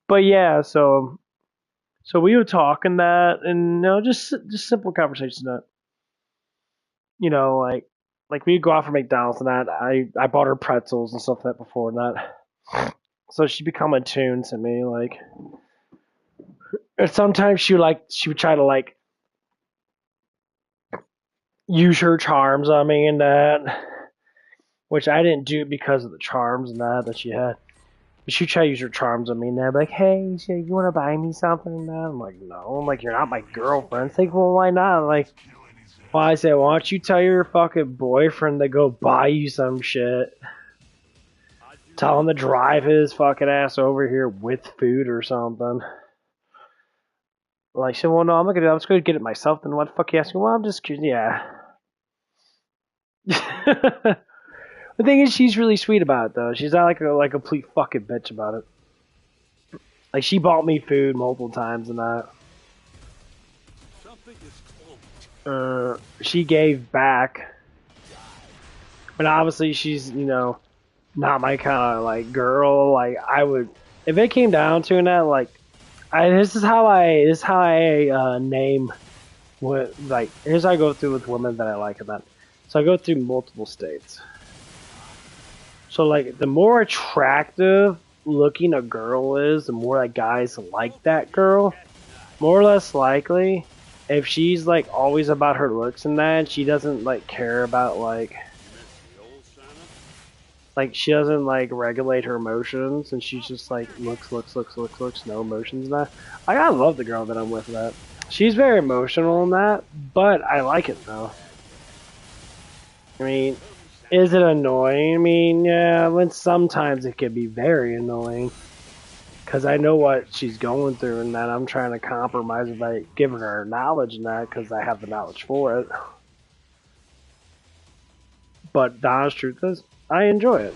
Speaker 2: But yeah, so we would talk and that, and you know, just simple conversations that, you know, like we'd go out for McDonald's and that. I bought her pretzels and stuff like that before and that. So she'd become attuned to me, like. And sometimes she would try to like use her charms on me and that, which I didn't do because of the charms and that she had. But she'd try to use her charms on me and that, like, hey, you want to buy me something and that? I'm like, no. I'm like, you're not my girlfriend. It's like, well, why not? I'm like, well, I said, why don't you tell your fucking boyfriend to go buy you some shit? Tell him to drive his fucking ass over here with food or something. Like, she said, well, no, I'm not gonna do that. I'm just gonna get it myself. Then what the fuck you asking? Well, I'm just curious. Yeah. The thing is, she's really sweet about it, though. She's not like a complete fucking bitch about it. Like, she bought me food multiple times and that.
Speaker 4: Something is close.
Speaker 2: She gave back. But obviously, she's, you know, not my kind of, like, girl. Like, I would, if it came down to that, like, this is how I name what, like, here's how I go through with women that I like and that. So I go through multiple states. So like the more attractive looking a girl is, the more like guys like that girl. More or less likely, if she's like always about her looks and that, she doesn't like care about like she doesn't like regulate her emotions, and she's just like looks, no emotions and that. I gotta love the girl that I'm with. That she's very emotional in that, but I like it though. I mean, is it annoying? I mean, yeah, when sometimes it can be very annoying. Because I know what she's going through and that I'm trying to compromise by giving her knowledge and that because I have the knowledge for it. But the honest truth is, I enjoy it.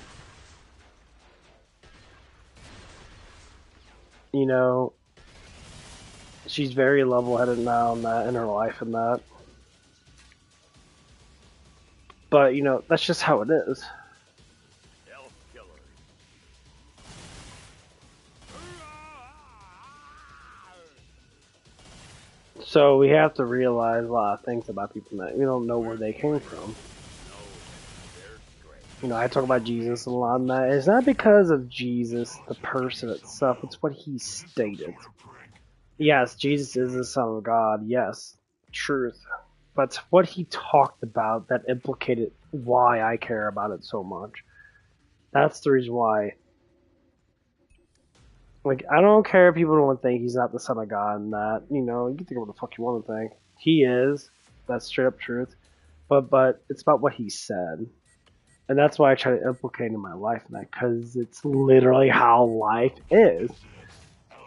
Speaker 2: You know, she's very level-headed now in that, in her life and that. But, you know, that's just how it is.
Speaker 4: Elf killers.
Speaker 2: So we have to realize a lot of things about people that we don't know where they came from. You know, I talk about Jesus a lot, and that it's not because of Jesus, the person itself, it's what he stated. Yes, Jesus is the Son of God, yes, truth. But what he talked about that implicated why I care about it so much. That's the reason why. Like, I don't care if people don't think he's not the Son of God and that, you know, you can think what the fuck you want to think. He is. That's straight up truth. But it's about what he said. And that's why I try to implicate in my life in that, because it's literally how life is.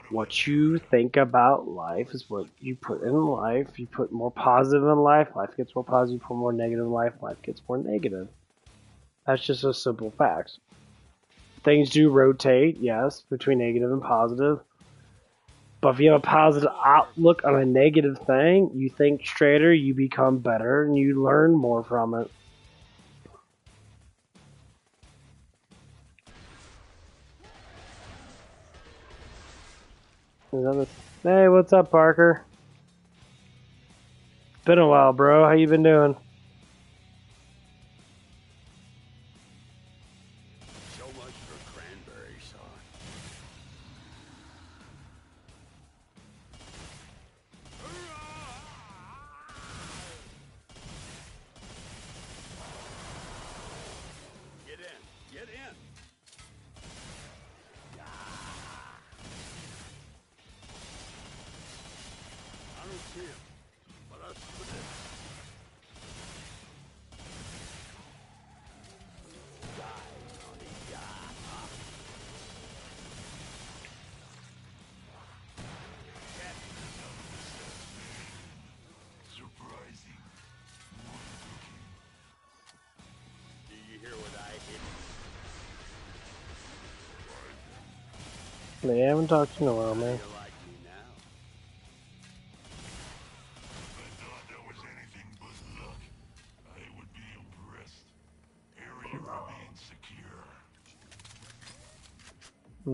Speaker 2: What you think about life is what you put in life. You put more positive in life, life gets more positive. You put more negative in life, life gets more negative. That's just a simple fact. Things do rotate, yes, between negative and positive. But if you have a positive outlook on a negative thing, you think straighter, you become better, and you learn more from it. Hey, what's up, Parker? Been a while, bro. How you been doing?
Speaker 4: So much for cranberry sauce. Get in. Get in. I don't see him, but I see the difference.
Speaker 5: Surprising.
Speaker 4: Do you hear what I hear?
Speaker 2: They haven't talked in a while, man.
Speaker 4: You like me now?
Speaker 5: If I thought that was anything but luck, I would be impressed. Area remains secure.
Speaker 4: I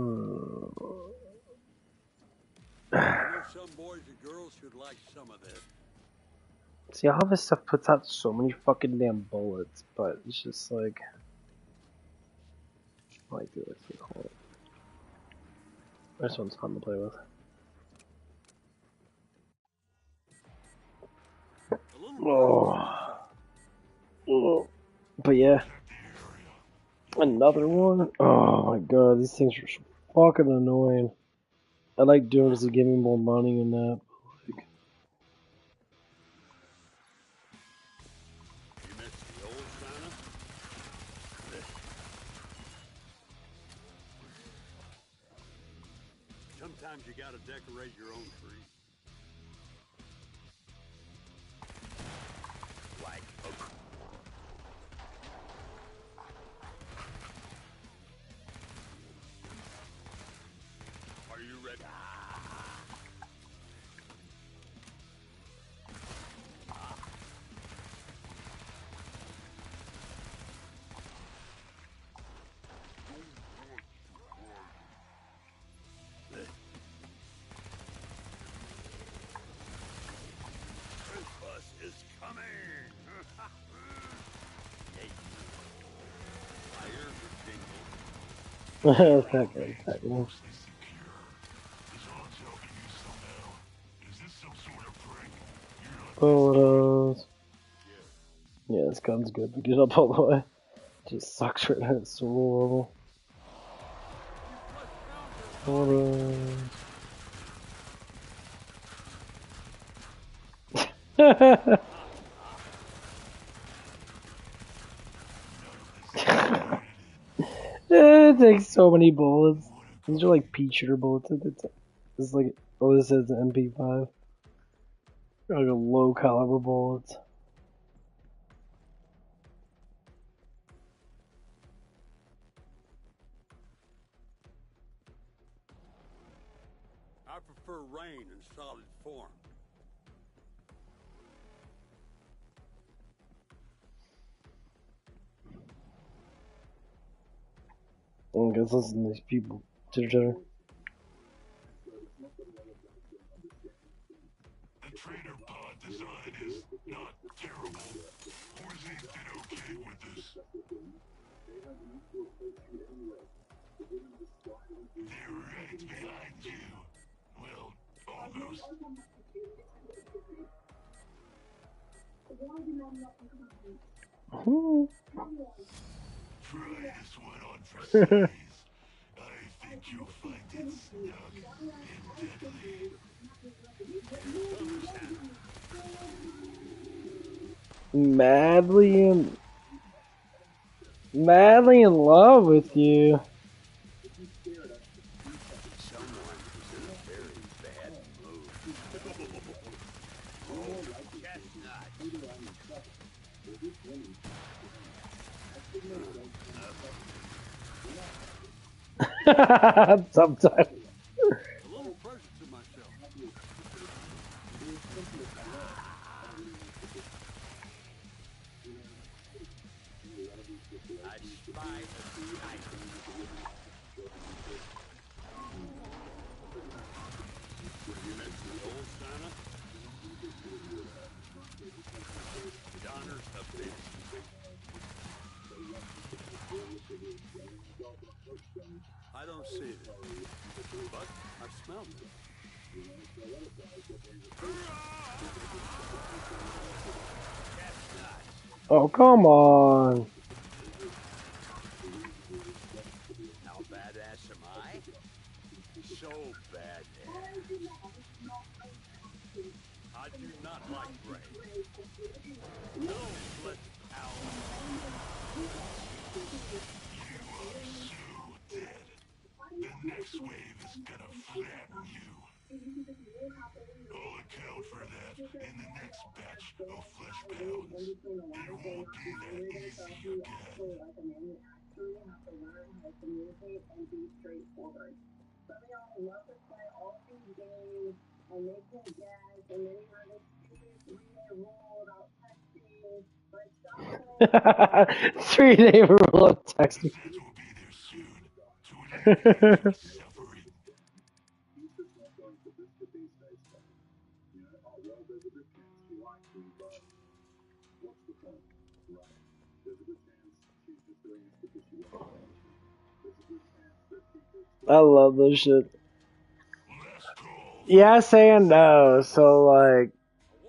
Speaker 4: know some boys and girls who'd like some of this.
Speaker 2: See, all this stuff puts out so many fucking damn bullets, but it's just like, I like this. This one's fun to play with.
Speaker 4: A little
Speaker 2: Oh. But yeah, another one. Oh my god, these things are so fucking annoying. I like doing it because they give me more money and that.
Speaker 4: You miss the old Santa? Sometimes you gotta decorate your own tree. Like Are you ready? Christmas is coming! Yay. Fires are jingle.
Speaker 2: That guy's attacking me.
Speaker 5: Mostly secure. This one's helping you somehow. Is this some sort of prank? You're not
Speaker 2: Photos. Yeah, this gun's good to get up all the way. Just sucks right now. It's so horrible. Photos. It takes so many bullets. These are like pea shooter bullets. It's like, oh, this is an MP5. Like a low caliber bullets.
Speaker 4: I prefer rain in solid form.
Speaker 2: I guess listen to these people to each other.
Speaker 5: The trader design is not terrible. Horsey did okay with this. They're right behind you. Well, almost.
Speaker 2: Hmm.
Speaker 5: Try this one on for size. I think you'll find it snug and deadly.
Speaker 2: Madly in love with you.
Speaker 4: Someone is in a very bad mood. Oh, chestnut.
Speaker 2: Sometimes.
Speaker 4: A little pressure to myself. I spy a sniper. You mentioned old Santa? Donner's a bitch. I don't see it, but I smell it.
Speaker 2: Oh, come on.
Speaker 4: How badass am I? So badass. I do not like gray. No, let out.
Speaker 5: So dead. The next wave is gonna flatten you. I'll account for that in the next batch of flesh pounds. It won't be that easy again.
Speaker 2: Three-day rule of texting.
Speaker 5: Feds will be there soon to alleviate your suffering.
Speaker 2: I love this shit.
Speaker 5: Last call.
Speaker 2: Yeah, saying no. So, like,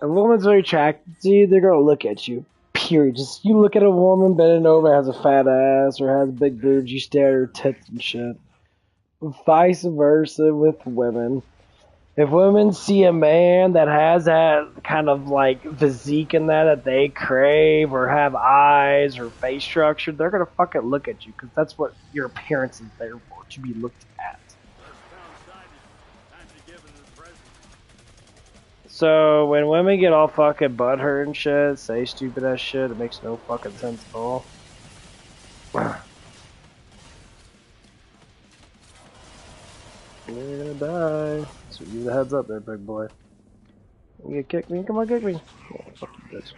Speaker 2: a woman's very attracted to you, they're gonna look at you. Period. Just you look at a woman bending over, has a fat ass, or has big boobs, you stare at her tits and shit. Vice versa with women. If women see a man that has that kind of like physique in that they crave, or have eyes or face structure, they're gonna fucking look at you because that's what your appearance is there for, to be looked at.
Speaker 4: Time to give it a present.
Speaker 2: So when women get all fucking butthurt and shit, say stupid ass shit, it makes no fucking sense at all. You're gonna die. So give you the heads up there, big boy. You gonna kick me? Come on, kick me. Oh, fuck you, bitch.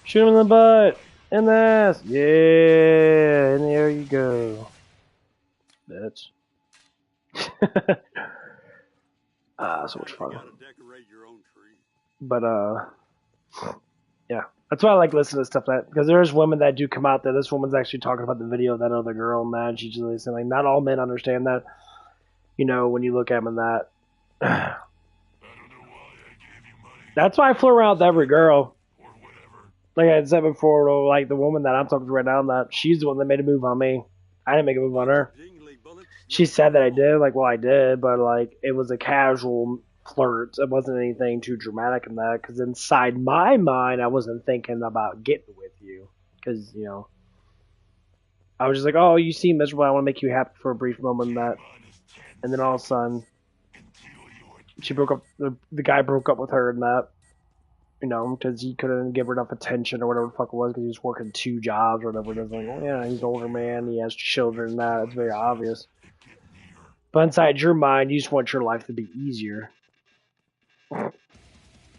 Speaker 2: Shoot him in the butt! In the ass! Yeah! And there you go. Bitch. So much fun.
Speaker 4: You gotta decorate your own tree.
Speaker 2: But, yeah. That's why I like listening to stuff like that, because there's women that do come out there. This woman's actually talking about the video of that other girl and that, and she's just saying, like, not all men understand that. You know, when you look at them in that.
Speaker 5: I don't know why I gave you money
Speaker 2: That's why I flew around with every girl.
Speaker 5: or whatever.
Speaker 2: Like I had said before, like the woman that I'm talking to right now, that she's the one that made a move on me. I didn't make a move on her.
Speaker 4: Jingly bullets.
Speaker 2: She said that I did, like, well, I did, but like it was a casual flirt. It wasn't anything too dramatic in that, because inside my mind, I wasn't thinking about getting with you, because you know, I was just like, oh, you seem miserable. I want to make you happy for a brief moment. That, and then all of a sudden, she broke up. The guy broke up with her, and that, you know, because he couldn't give her enough attention or whatever the fuck it was, because he was working 2 jobs or whatever. It was like, oh yeah, he's an older man. He has children. And that, it's very obvious. But inside your mind, you just want your life to be easier.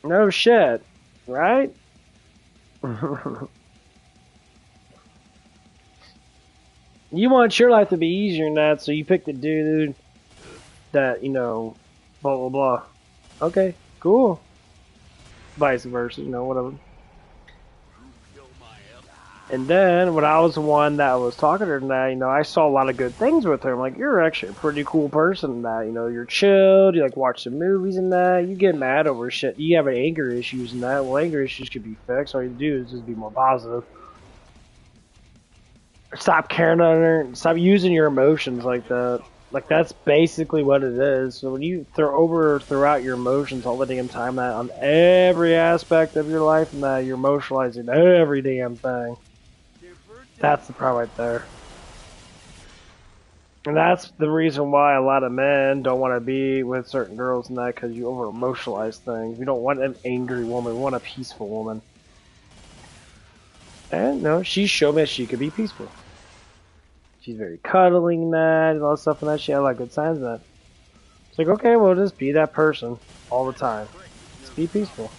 Speaker 2: No shit, right? You want your life to be easier than that, so you pick the dude that, you know, blah blah blah. Okay, cool. vice versa, you know, whatever.
Speaker 4: Kill my elf.
Speaker 2: And then when I was the one that was talking to her and that, you know, I saw a lot of good things with her. I'm like, you're actually a pretty cool person and that, you know, you're chilled, you like watch some movies and that, you get mad over shit. You have anger issues and that. Well, anger issues could be fixed. All you do is just be more positive. Stop caring on her, stop using your emotions like that. Like that's basically what it is. So when you throw out your emotions all the damn time, that on every aspect of your life, and that you're emotionalizing every damn thing. That's the problem right there. And that's the reason why a lot of men don't want to be with certain girls and that, because you over emotionalize things. You don't want an angry woman, you want a peaceful woman. And no, she showed me that she could be peaceful. She's very cuddling and that, and all that stuff and that. She had a lot of good signs of that. It's like, okay, well, just be that person all the time. Just be peaceful.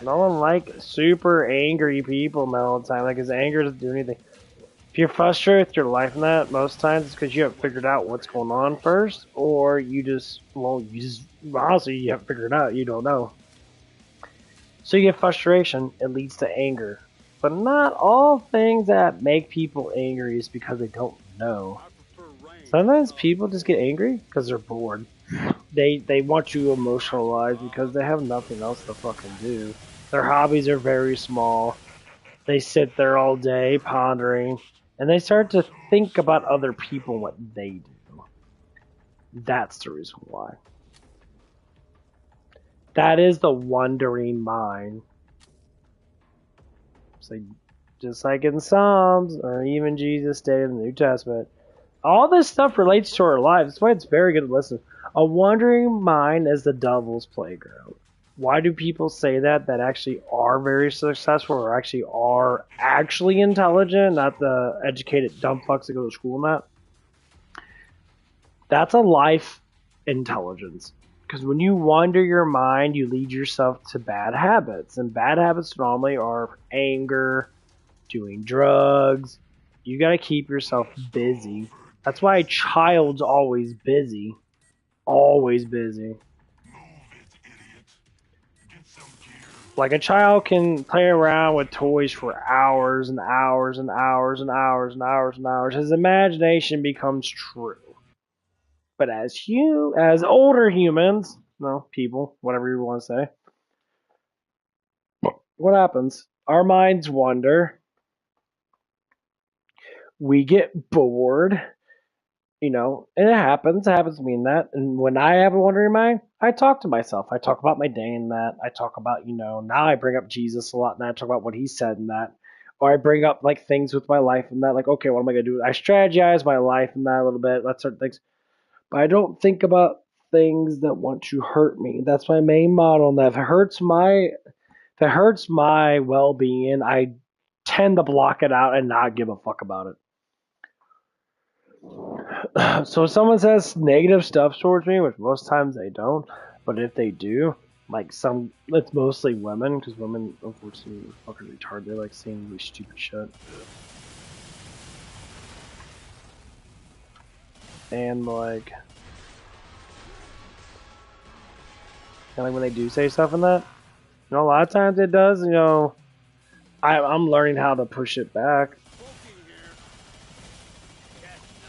Speaker 2: No one like super angry people all the time. Like, his anger doesn't do anything. If you're frustrated with your life and that, most times it's because you haven't figured out what's going on first, or honestly, you haven't figured it out, you don't know. So you get frustration, it leads to anger. But not all things that make people angry is because they don't know. Sometimes people just get angry because they're bored. They want you emotionalized because they have nothing else to fucking do. Their hobbies are very small. They sit there all day pondering, and they start to think about other people and what they do. That's the reason why. That is the wandering mind. It's like, just like in Psalms, or even Jesus stated in the New Testament, all this stuff relates to our lives. That's why it's very good to listen. A wandering mind is the devil's playground. Why do people say that actually are very successful or actually are actually intelligent, not the educated dumb fucks that go to school and that? That's a life intelligence. Because when you wander your mind, you lead yourself to bad habits. And bad habits normally are anger, doing drugs. You gotta keep yourself busy. That's why a child's always busy. Always busy. Like a child can play around with toys for hours and hours and hours and hours and hours and hours. His imagination becomes true. But as older humans, no, people, whatever you want to say, what happens? Our minds wander. We get bored. You know, and it happens. It happens to me in that. And when I have a wandering mind, I talk to myself. I talk about my day in that. I talk about, you know, now I bring up Jesus a lot and I talk about what he said in that. Or I bring up like things with my life and that, like, okay, what am I gonna do? I strategize my life and that a little bit, that sort of things. But I don't think about things that want to hurt me. That's my main model. And if it hurts my well being, I tend to block it out and not give a fuck about it. So if someone says negative stuff towards me, which most times they don't, but if they do, like it's mostly women, because women, unfortunately, are fucking retarded. They like saying really stupid shit. And like when they do say stuff in that, you know, a lot of times it does, you know, I'm learning how to push it back.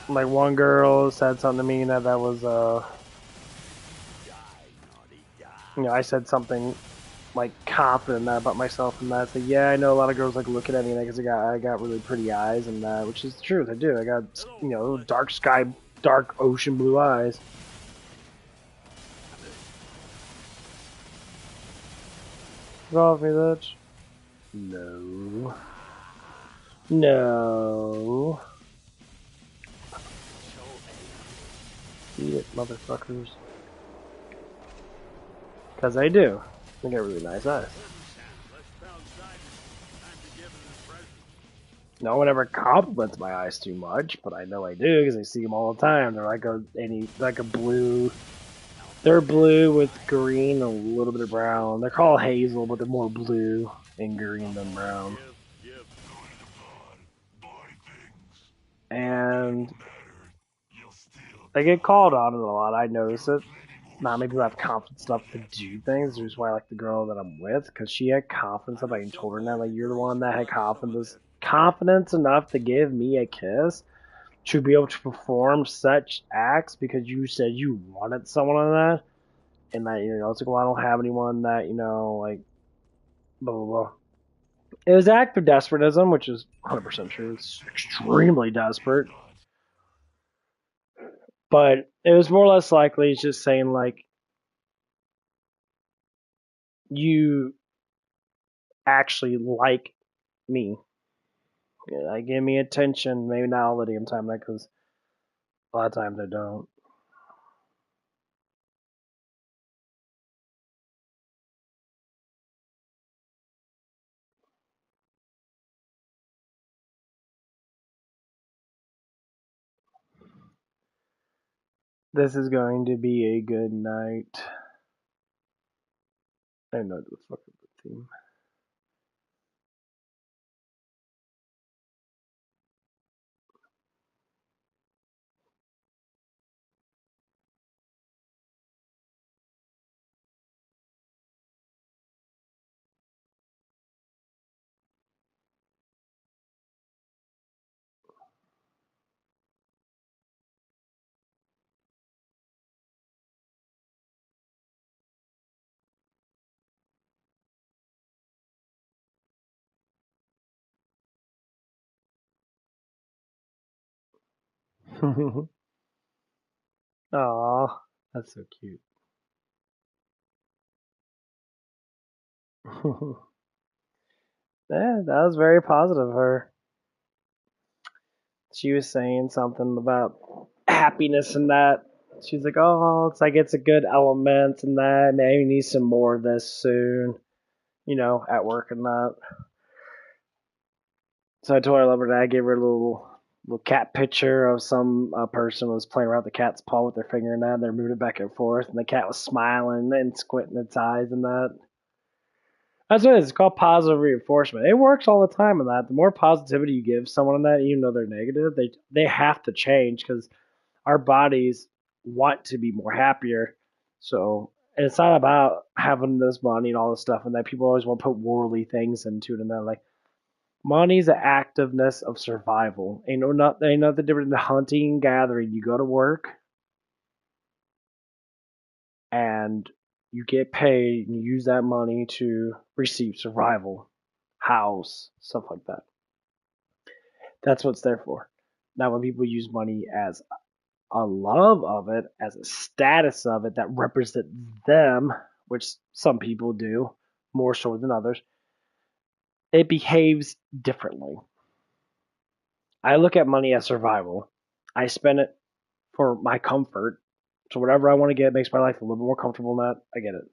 Speaker 2: Like one girl said something to me that was you know, I said something like confident about myself and that. I said, yeah, I know a lot of girls like looking at me because I got really pretty eyes and that, which is the truth. I do. I got, you know, dark ocean blue eyes. Get off me, bitch. No. No. Eat it, motherfuckers. Because I do. They got really nice eyes. No one ever compliments my eyes too much, but I know I do because I see them all the time. They're like a blue. They're blue with green and a little bit of brown. They're called hazel, but they're more blue and green than brown. and
Speaker 5: You'll still
Speaker 2: I get called on it a lot. I notice it. Not many people have confidence enough to do things. Which is why I like the girl that I'm with, because she had confidence enough. I told her that, like, you're the one that had confidence enough to give me a kiss, to be able to perform such acts because you said you wanted someone on that, and that, it's like, well, I don't have anyone that, like, blah blah blah. It was an act of desperatism, which is 100% true. It's extremely desperate, but it was more or less likely just saying, like, you actually like me. Like, give me attention. Maybe not all the damn time, because a lot of times I don't. This is going to be a good night. I know the fuck is the theme. Aw, that's so cute. Yeah, that was very positive of her. She was saying something about happiness and that. She's like, oh, it's like it's a good element and that. Maybe need some more of this soon, at work and that. So I told her I love her. I gave her a little cat picture of some person was playing around with the cat's paw with their finger and that. And they're moving it back and forth, and the cat was smiling and squinting its eyes and that. That's what it is. It's called positive reinforcement. It works all the time in that. The more positivity you give someone in that, even though they're negative, they have to change because our bodies want to be more happier. So it's not about having this money and all this stuff, and that people always want to put worldly things into it, and that, like, money's the activeness of survival. Ain't nothing different than hunting and gathering. You go to work and you get paid and you use that money to receive survival, house, stuff like that. That's what it's there for. Now, when people use money as a love of it, as a status of it that represents them, which some people do more so than others, it behaves differently. I look at money as survival. I spend it for my comfort. So whatever I want to get makes my life a little bit more comfortable than that. I get it.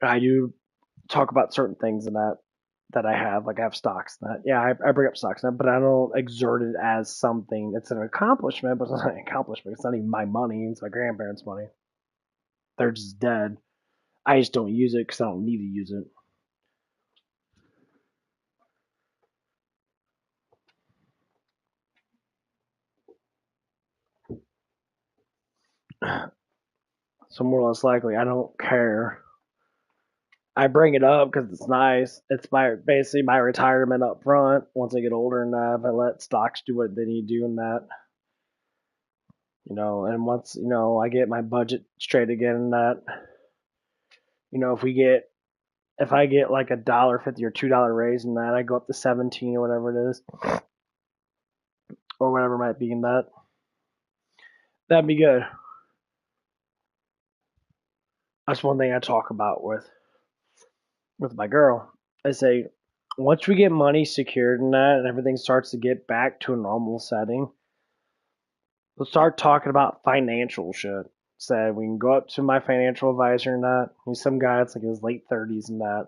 Speaker 2: I do talk about certain things in that I have. Like, I have stocks. That, yeah, I bring up stocks, but I don't exert it as something. It's an accomplishment, but it's not an accomplishment. It's not even my money. It's my grandparents' money. They're just dead. I just don't use it because I don't need to use it. So more or less likely, I don't care. I bring it up because it's nice. It's basically my retirement up front. Once I get older and I let stocks do what they need to do in that. And once, I get my budget straight again in that, if I get like $1.50 or $2 raise in that, I go up to 17 or whatever it is, or whatever it might be in that. That'd be good. That's one thing I talk about with my girl. I say, once we get money secured in that and everything starts to get back to a normal setting, we'll start talking about financial shit. So we can go up to my financial advisor and that. He's some guy that's like in his late 30s and that.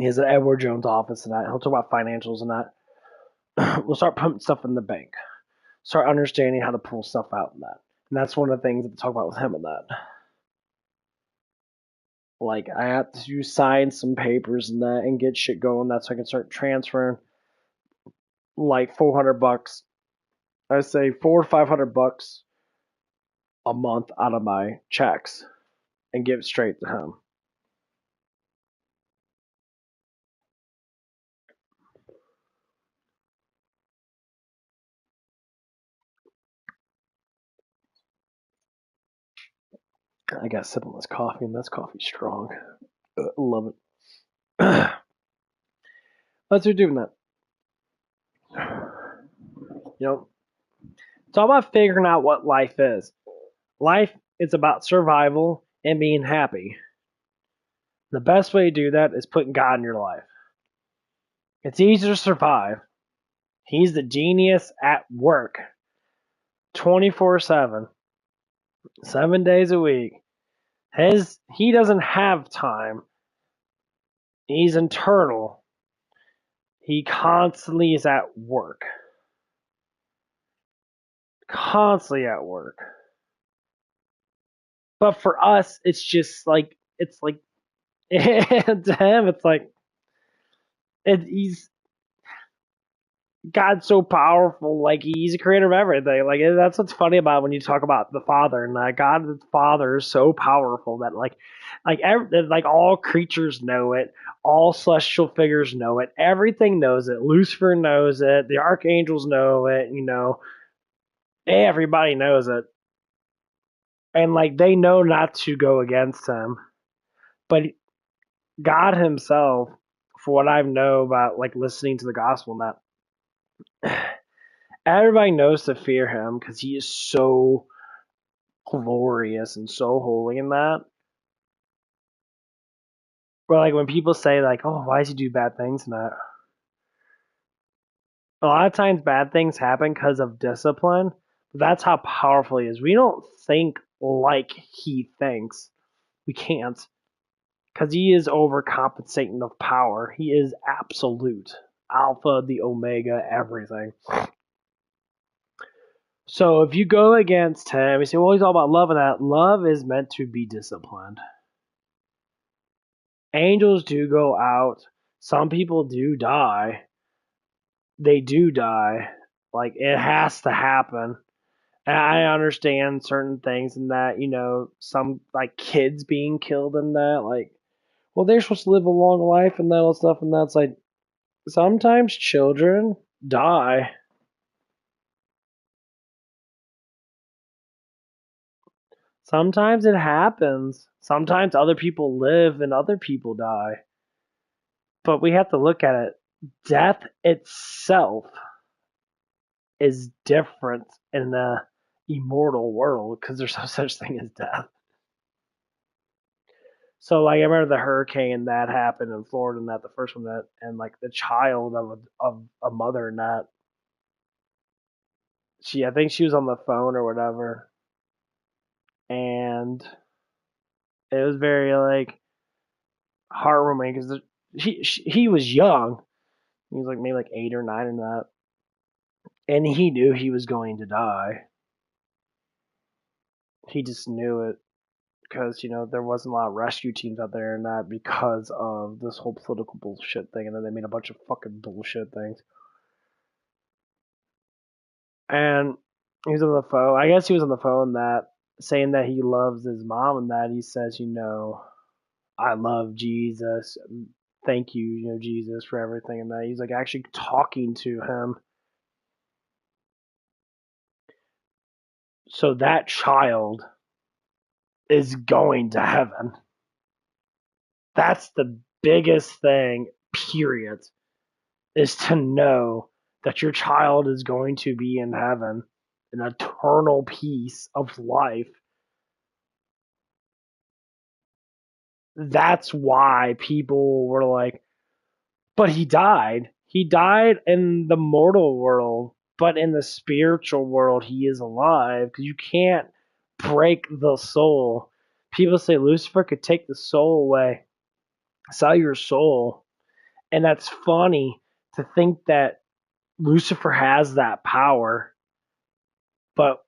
Speaker 2: He has an Edward Jones office and that. He'll talk about financials and that. We'll start pumping stuff in the bank. Start understanding how to pull stuff out in that. And that's one of the things that I talk about with him and that. Like, I have to sign some papers and that and get shit going. That's so I can start transferring like $400. I say $400 or $500 a month out of my checks and give it straight to him. I got sipping this coffee, and this coffee's strong. Love it. Let's do doing that. You know, it's all about figuring out what life is. Life is about survival and being happy. The best way to do that is putting God in your life. It's easier to survive. He's the genius at work 24/7, 7 days a week. He doesn't have time. He's internal. He constantly is at work. Constantly at work. But for us, it's just like, it's like, to him, it's like, he's, God's so powerful. Like, he's a creator of everything. Like, that's what's funny about when you talk about the Father, and God the Father is so powerful that like all creatures know it, all celestial figures know it, everything knows it. Lucifer knows it, the archangels know it, everybody knows it, and like they know not to go against him. But God Himself, for what I know about like listening to the gospel, and that everybody knows to fear Him because He is so glorious and so holy in that. But like when people say like, "Oh, why does He do bad things?" and that, a lot of times bad things happen because of discipline. But that's how powerful He is. We don't think like He thinks. We can't. Because He is overcompensating of power. He is absolute. Alpha, the Omega, everything. So if you go against Him, you say, well, He's all about love, and that love is meant to be disciplined. Angels do go out. Some people do die. They do die. Like, it has to happen. And I understand certain things in that, some, like, kids being killed in that. Like, well, they're supposed to live a long life and that all stuff. And that's like, sometimes children die. Sometimes it happens. Sometimes other people live and other people die. But we have to look at it. Death itself is different in the immortal world because there's no such thing as death. So, like, I remember the hurricane that happened in Florida, and that the first one that, and like the child of a mother, and that I think she was on the phone or whatever, and it was very like heartwarming because he was young. He was like maybe like 8 or 9 in that, and he knew he was going to die. He just knew it because there wasn't a lot of rescue teams out there, and that because of this whole political bullshit thing, and then they made a bunch of fucking bullshit things. And he was on the phone. I guess he was on the phone that saying that he loves his mom, and that he says, I love Jesus. Thank you, Jesus, for everything. And that he's like actually talking to him. So that child is going to heaven. That's the biggest thing, period, is to know that your child is going to be in heaven, an eternal peace of life. That's why people were like, but he died. He died in the mortal world, but in the spiritual world, he is alive because you can't break the soul. People say Lucifer could take the soul away, sell your soul. And that's funny to think that Lucifer has that power. But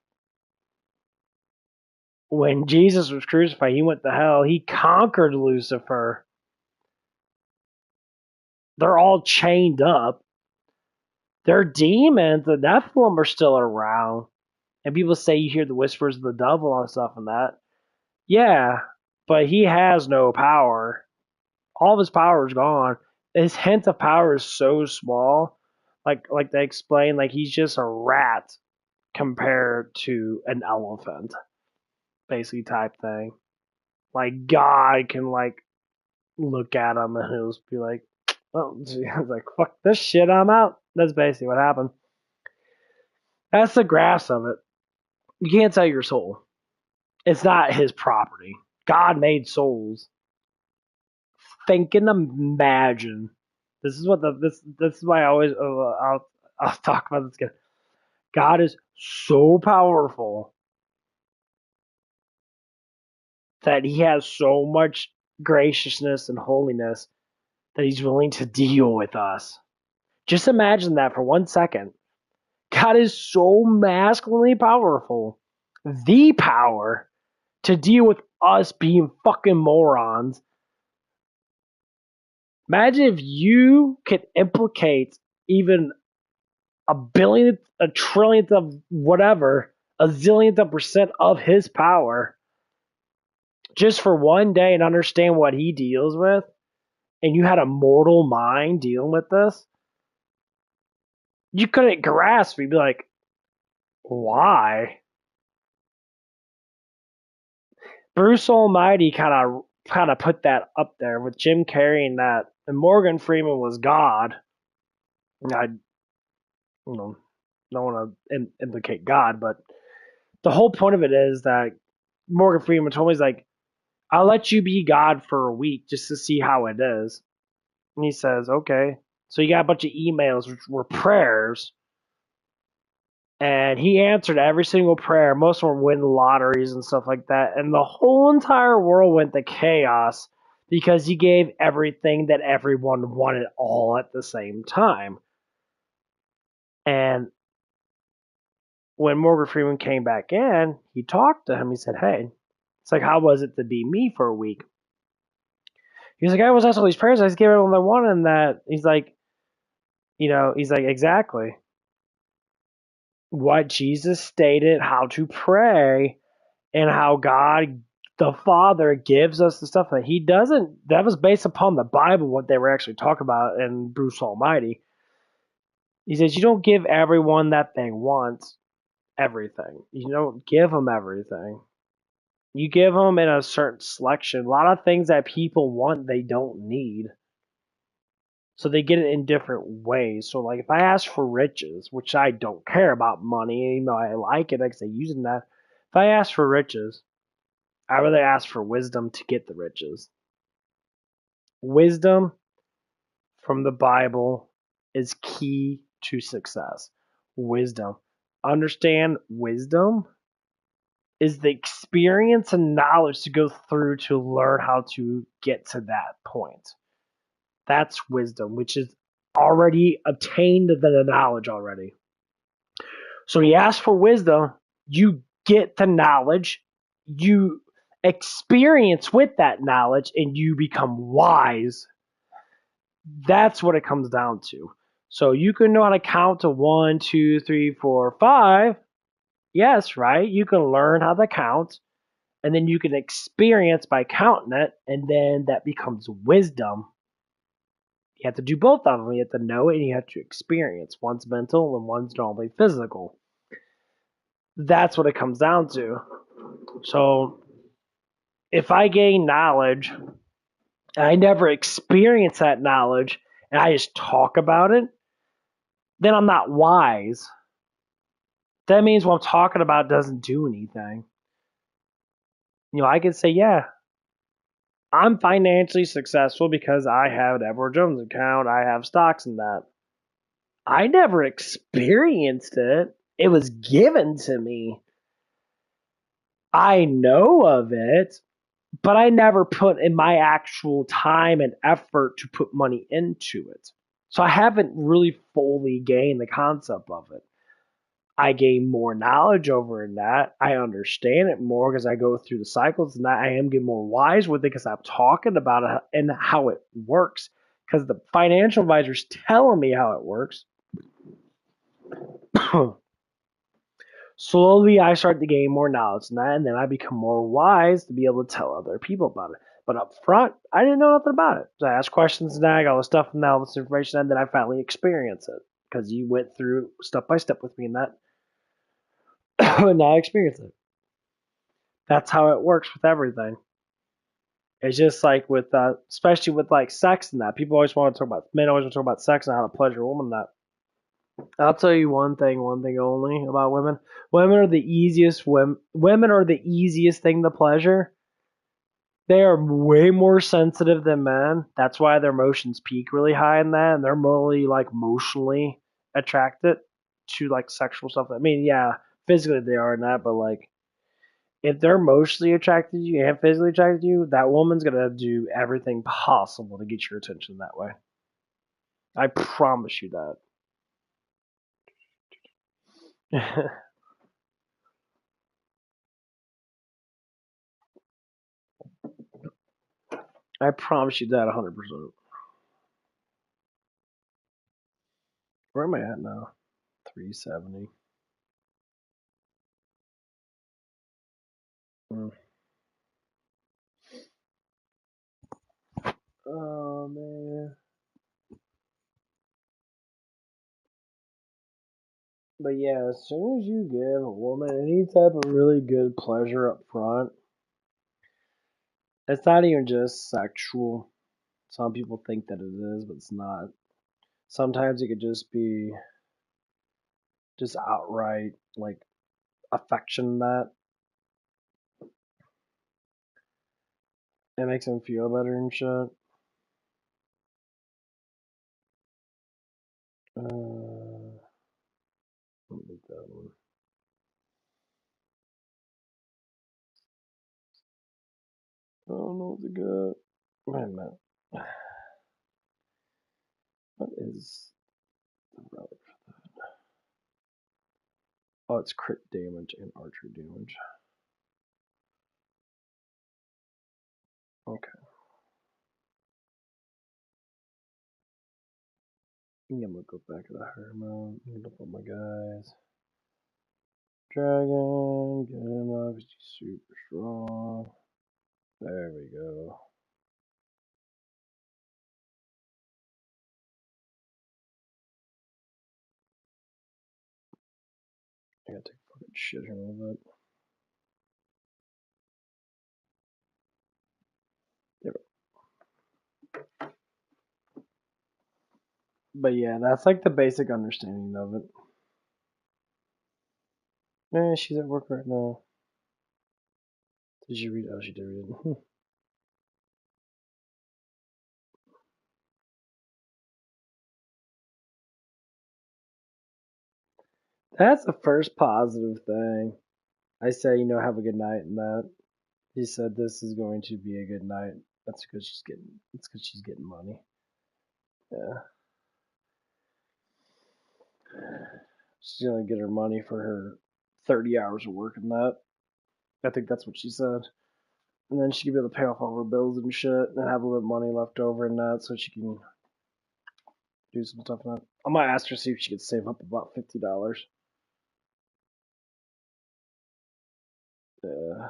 Speaker 2: when Jesus was crucified, he went to hell. He conquered Lucifer. They're all chained up. They're demons. The Nephilim are still around. And people say you hear the whispers of the devil and stuff and that. Yeah, but he has no power. All of his power is gone. His hint of power is so small. Like they explain, like he's just a rat compared to an elephant, basically type thing. Like God can like look at him and he'll just be like, "Oh, gee." I was like, fuck this shit, I'm out." That's basically what happened. That's the graphs of it. You can't sell your soul. It's not his property. God made souls. Think and imagine. This is what this is why I always I'll talk about this again. God is so powerful that he has so much graciousness and holiness that he's willing to deal with us. Just imagine that for 1 second. God is so masculinely powerful, the power to deal with us being fucking morons. Imagine if you could implicate even a billionth, a trillionth of whatever, a zillionth of percent of his power just for one day and understand what he deals with, and you had a mortal mind dealing with this, you couldn't grasp. You'd be like, why? Bruce Almighty kind of put that up there with Jim Carrey and that, and Morgan Freeman was God. I don't want to implicate God, but the whole point of it is that Morgan Freeman told me, he's like, I'll let you be God for a week just to see how it is. And he says, okay. So you got a bunch of emails which were prayers. And he answered every single prayer. Most of them were winning lotteries and stuff like that. And the whole entire world went to chaos because he gave everything that everyone wanted all at the same time. And when Morgan Freeman came back in, he talked to him. He said, hey, it's like, how was it to be me for a week? He's like, I was asked all these prayers. I just gave everyone they wanted. And that, he's like, he's like, exactly. What Jesus stated, how to pray, and how God the Father gives us the stuff that he doesn't. That was based upon the Bible, what they were actually talking about in Bruce Almighty. He says, you don't give everyone that they want everything. You don't give them everything. You give them in a certain selection. A lot of things that people want, they don't need. So they get it in different ways. So like if I ask for riches, which I don't care about money, even though I like it, like I say, using that. If I ask for riches, I rather ask for wisdom to get the riches. Wisdom from the Bible is key to success. Wisdom. Understand wisdom is the experience and knowledge to go through to learn how to get to that point. That's wisdom, which is already obtained the knowledge already. So you ask for wisdom, you get the knowledge, you experience with that knowledge, and you become wise. That's what it comes down to. So you can know how to count to 1, 2, 3, 4, 5. Yes, right? You can learn how to count, and then you can experience by counting it, and then that becomes wisdom. You have to do both of them. You have to know it and you have to experience. One's mental and one's normally physical. That's what it comes down to. So if I gain knowledge and I never experience that knowledge and I just talk about it, then I'm not wise. That means what I'm talking about doesn't do anything. I could say, yeah, I'm financially successful because I have an Edward Jones account. I have stocks in that. I never experienced it. It was given to me. I know of it, but I never put in my actual time and effort to put money into it. So I haven't really fully gained the concept of it. I gain more knowledge over in that. I understand it more because I go through the cycles, and I am getting more wise with it because I'm talking about it and how it works. Because the financial advisor's telling me how it works. Slowly, I start to gain more knowledge in that, and then I become more wise to be able to tell other people about it. But up front, I didn't know nothing about it. So I asked questions and I got all the stuff and all this information, and then I finally experienced it because you went through step by step with me in that, and now I experience it. That's how it works with everything. It's just like with, especially with like sex and that. People always want to talk about, men always want to talk about sex and how to pleasure a woman. That I'll tell you one thing only about women. Women are the easiest. Women are the easiest thing to pleasure. They are way more sensitive than men. That's why their emotions peak really high in that, and they're more like emotionally attracted to like sexual stuff. I mean, yeah, physically they are in that, but like if they're emotionally attracted to you and physically attracted to you, that woman's gonna do everything possible to get your attention that way. I promise you that. I promise you that 100%. Where am I at now? 370. Mm. Oh man. But yeah, as soon as you give a woman any type of really good pleasure up front, it's not even just sexual. Some people think that it is, but it's not. Sometimes it could just be just outright like affection that it makes them feel better and shit. Let me get that one. I don't know what to get. Wait a minute. What is the relic? Oh, it's crit damage and archery damage. Okay. Yeah, I'm gonna go back to the Hermit. Look at my guys. Dragon, get him up. He's super strong. There we go. I gotta take a fucking shit here a little bit. There. But yeah, that's like the basic understanding of it. She's at work right now. Did you read? Oh, she did read it. That's the first positive thing. I say, have a good night, and that he said this is going to be a good night. That's because she's getting. It's because she's getting money. Yeah. She's gonna get her money for her 30 hours of work and that. I think that's what she said. And then she can be able to pay off all her bills and shit and have a little money left over and that so she can do some stuff in that. I might ask her to see if she could save up about $50. Yeah.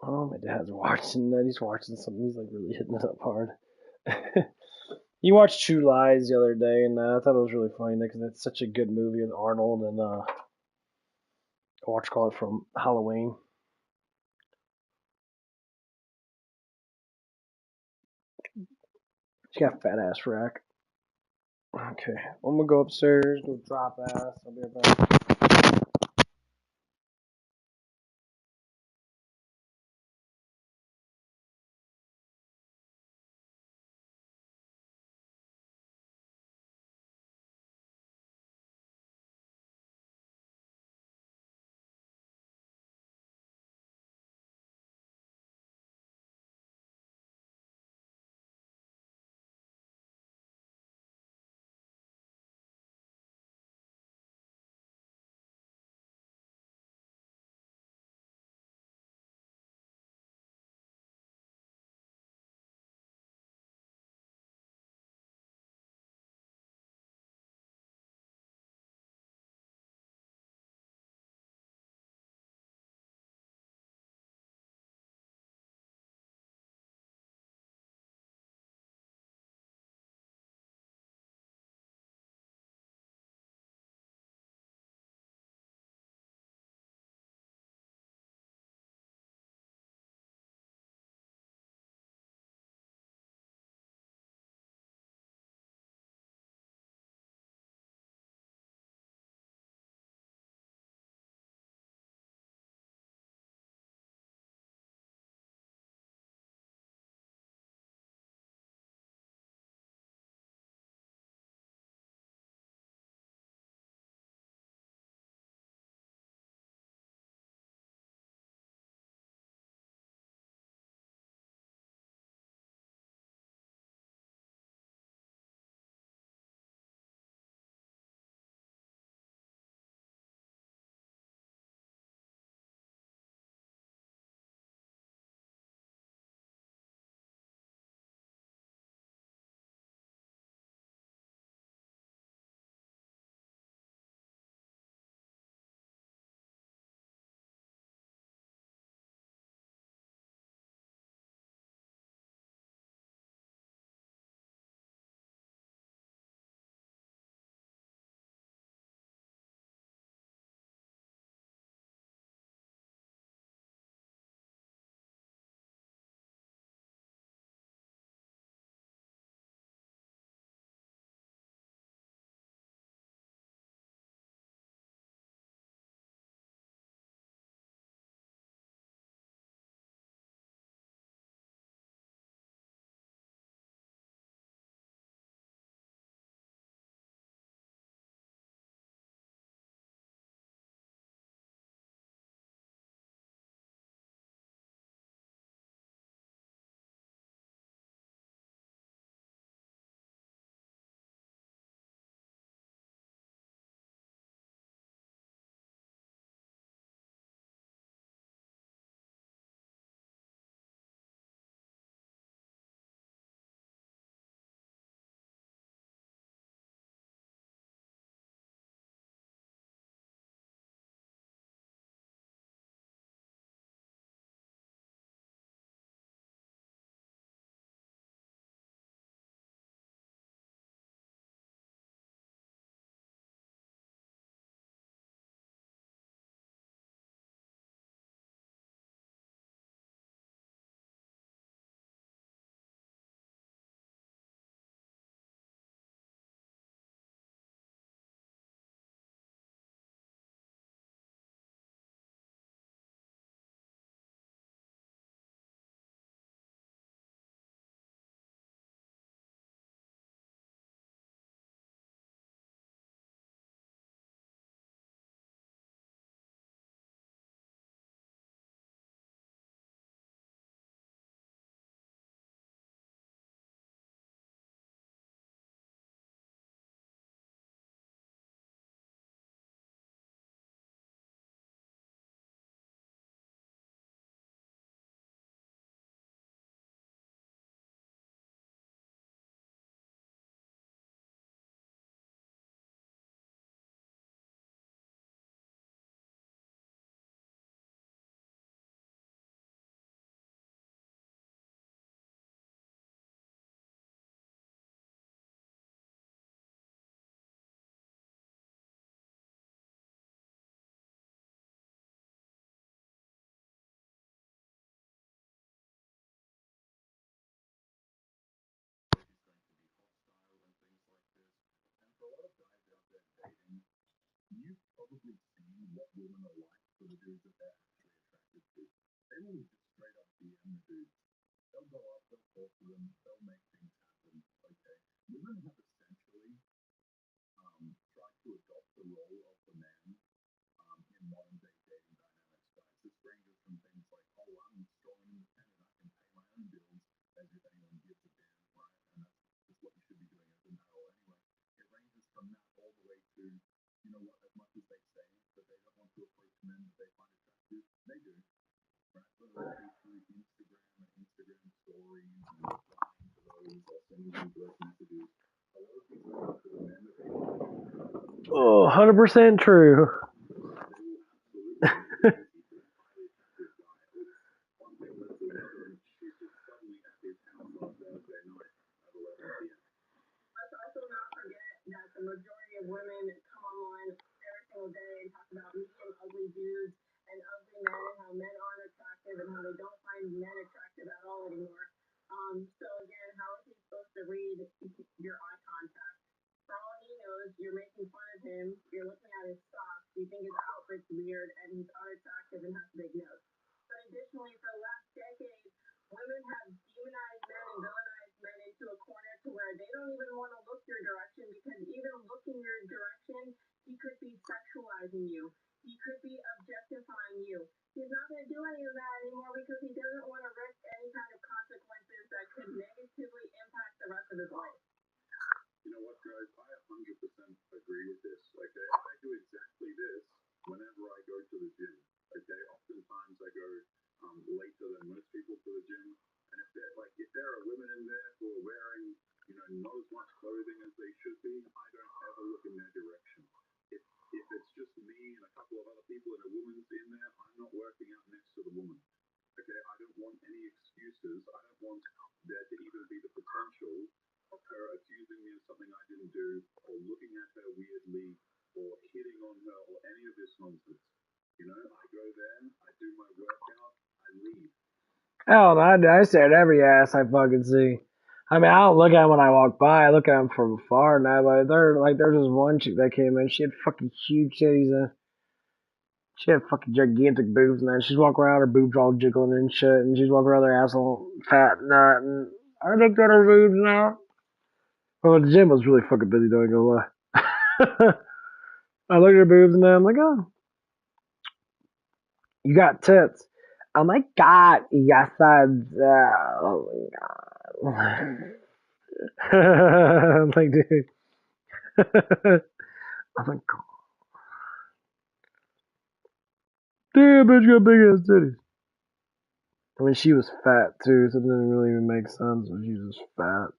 Speaker 2: Oh, my dad's watching that. He's watching something. He's like really hitting it up hard. He watched True Lies the other day, and I thought it was really funny because it's such a good movie with Arnold and call it from Halloween. She got fat ass rack. Okay, I'm gonna go upstairs, go drop ass. I'll be right back.
Speaker 1: actually seen what women are like for the dudes that they're actually attracted to. They will just straight up DM the dudes. They'll go up, they'll talk to them, they'll make things happen. Okay, women have essentially tried to adopt the role of the man in modern day dating dynamics, guys. This ranges from things like, oh, I'm strong and independent, I can pay my own bills, as if anyone gives a damn, right? And that's just what you should be doing as an adult anyway. It ranges from that all the way to, you know what, as much as they say that they don't want to approach men that they find attractive, they do, right? Whether that be through Instagram and Instagram stories and replying to those or sending them direct messages. A lot of these women, for the men that they find attractive,
Speaker 2: Oh, 100% true.
Speaker 6: Let's also not forget that the majority of women come online every single day and talk about meeting ugly dudes and ugly men and how men aren't attractive and how they don't find men attractive at all anymore. So again, how is he supposed to read your eye contact? For all he knows, you're making fun of him, you're looking at his socks, you think his outfit's weird, and he's unattractive and has a big nose. But additionally, for the last decade, women have demonized men and villainized men into a corner to where they don't even want to look your direction because even looking your direction, he could be sexualizing you. He could be objectifying you. He's not going to do any of that anymore because he doesn't want to risk any kind of consequences that could negatively impact the rest of his life.
Speaker 1: You know what, guys? I 100% agree with this. Okay, I do exactly this whenever I go to the gym. Okay, oftentimes I go later than most people to the gym, and if there are women in there who are wearing, you know, not as much clothing as they should be, I don't ever look in their direction. If it's just me and a couple of other people and a woman's in there, I'm not working out next to the woman. Okay, I don't want any excuses. I don't want there to even be the potential of her accusing me of something I didn't do, or looking at her weirdly, or hitting on her, or any of this nonsense. You know, I go there, I do my workout, I leave.
Speaker 2: Hell no, I stare at every ass I fucking see. I mean, I don't look at them when I walk by. I look at them from afar now. There's this one chick that came in. She had fucking huge titties and she had fucking gigantic boobs, and then she's walking around, her boobs all jiggling and shit, and she's walking around her ass all fat nut. And I looked at her boobs now. Well, the gym was really fucking busy, don't go lie. I looked at her boobs, and then I'm like, oh, you got tits. Oh my god, yes I do. Oh my god. I'm like, dude. I'm like, damn, bitch got big ass titties. I mean, she was fat too, so it didn't really even make sense when she was fat.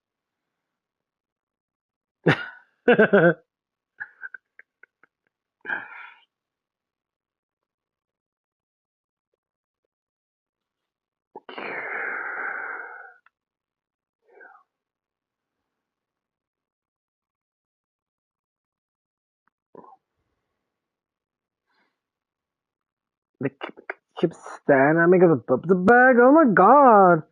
Speaker 2: They keep staring at me because I the bag. Oh my god.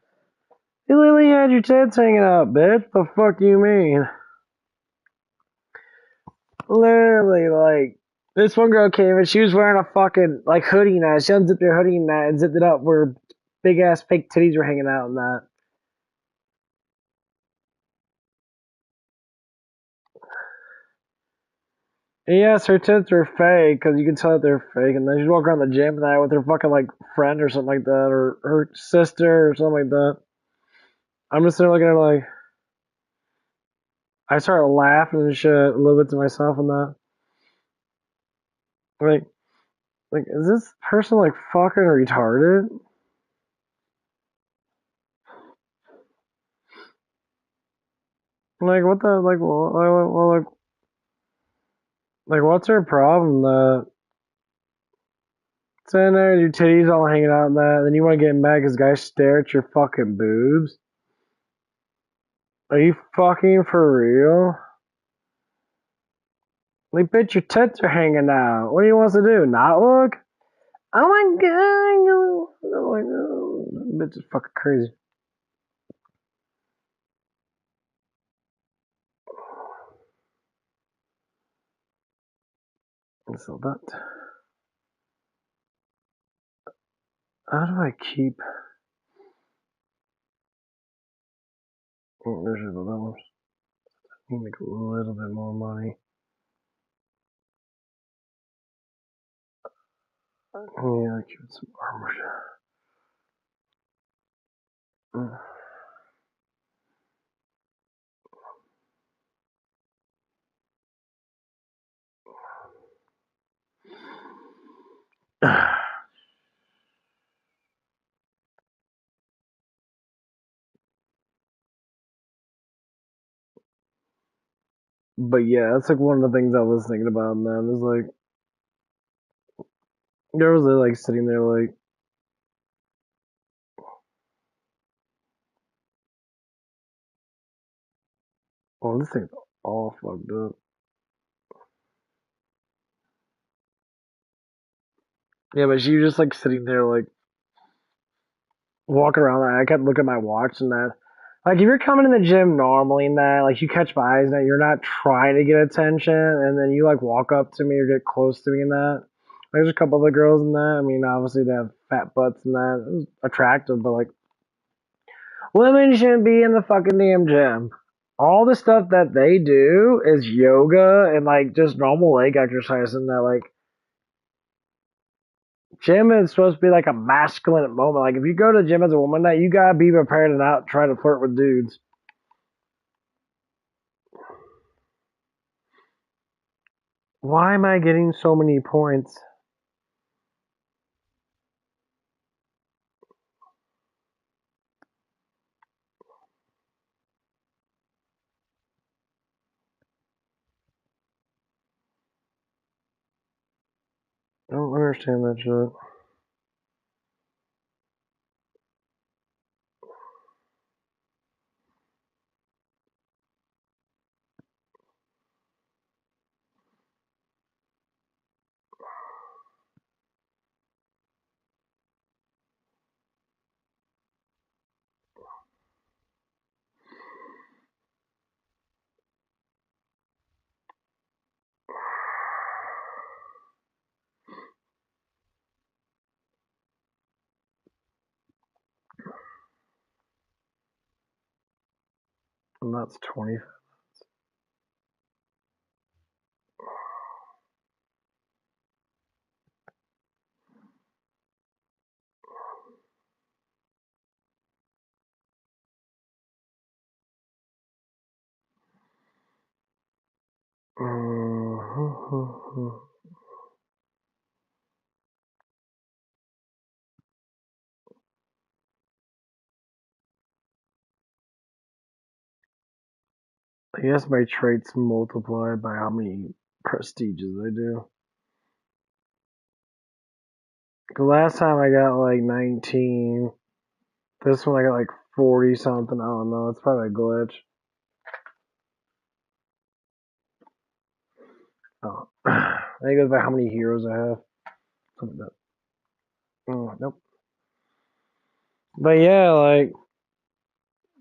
Speaker 2: You literally had your tits hanging out, bitch. The fuck do you mean? Literally, like, this one girl came and she was wearing a fucking, like, hoodie now. She unzipped her hoodie now and zipped it up where big ass fake titties were hanging out and that. And yes, her tits are fake because you can tell that they're fake. And then she'd walk around the gym and that with her fucking, like, friend or something like that, or her sister or something like that. I'm just there looking at her like, I started laughing and shit a little bit to myself and that. Like, is this person like fucking retarded? Like, what the like, what's her problem? That sitting there, your titties all hanging out and that, and then you want to get mad because guys stare at your fucking boobs? Are you fucking for real? Like, bitch, your tits are hanging out. What do you want us to do? Not look? Oh my god! Oh my god! Bitch is fucking crazy. So that. How do I keep? Oh, there's that one. I need to make a little bit more money. Yeah, give it some armor. But yeah, that's like one of the things I was thinking about. And then is like there was like sitting there like, oh, this thing's all fucked up. Yeah, but she was just like sitting there like walking around. Like, I kept looking at my watch and that. Like if you're coming in the gym normally and that, like you catch my eyes and that, you're not trying to get attention, and then you like walk up to me or get close to me and that. There's a couple other girls in that. I mean, obviously they have fat butts and that. It was attractive, but like women shouldn't be in the fucking damn gym. All the stuff that they do is yoga and like just normal leg exercise and that like gym is supposed to be like a masculine moment. Like if you go to the gym as a woman, that you gotta be prepared to not try to flirt with dudes. Why am I getting so many points? I don't understand that shit. And that's 20. I guess my traits multiplied by how many prestiges I do. The last time I got like 19. This one I got like 40 something. I don't know. It's probably a glitch. Oh. I think it's by how many heroes I have. Something like that. Nope. But yeah, like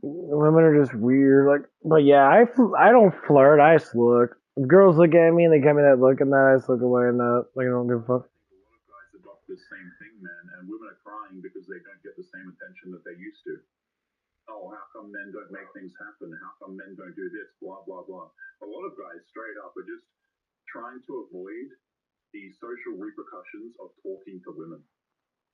Speaker 2: women are just weird. Like, but yeah, I don't flirt. I just look. If girls look at me and they give me that look and that, I just look away and that. Like I don't give a fuck.
Speaker 1: A lot of guys adopt the same thing, man, and women are crying because they don't get the same attention that they used to. Oh, how come men don't make things happen? How come men don't do this? Blah, blah, blah. A lot of guys straight up are just trying to avoid the social repercussions of talking to women.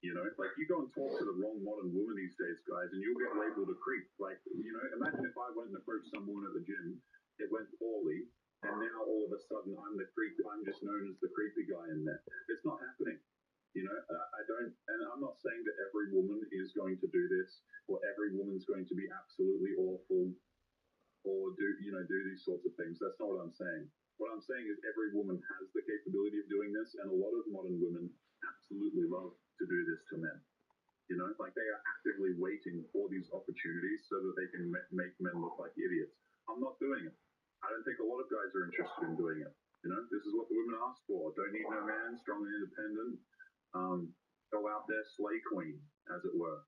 Speaker 1: You know, like you go and talk to the wrong modern woman these days, guys, and you'll get labeled a creep. Like, you know, imagine if I went and approached someone at the gym, it went poorly, and now all of a sudden I'm the creep. I'm just known as the creepy guy in there. It's not happening. You know, I don't, and I'm not saying that every woman is going to do this, or every woman's going to be absolutely awful, or do these sorts of things. That's not what I'm saying. What I'm saying is every woman has the capability of doing this, and a lot of modern women absolutely love to do this to men. You know, like they are actively waiting for these opportunities so that they can make men look like idiots. I'm not doing it. I don't think a lot of guys are interested in doing it. You know, this is what the women ask for. Don't need no man, strong and independent. Go out there, slay queen, as it were.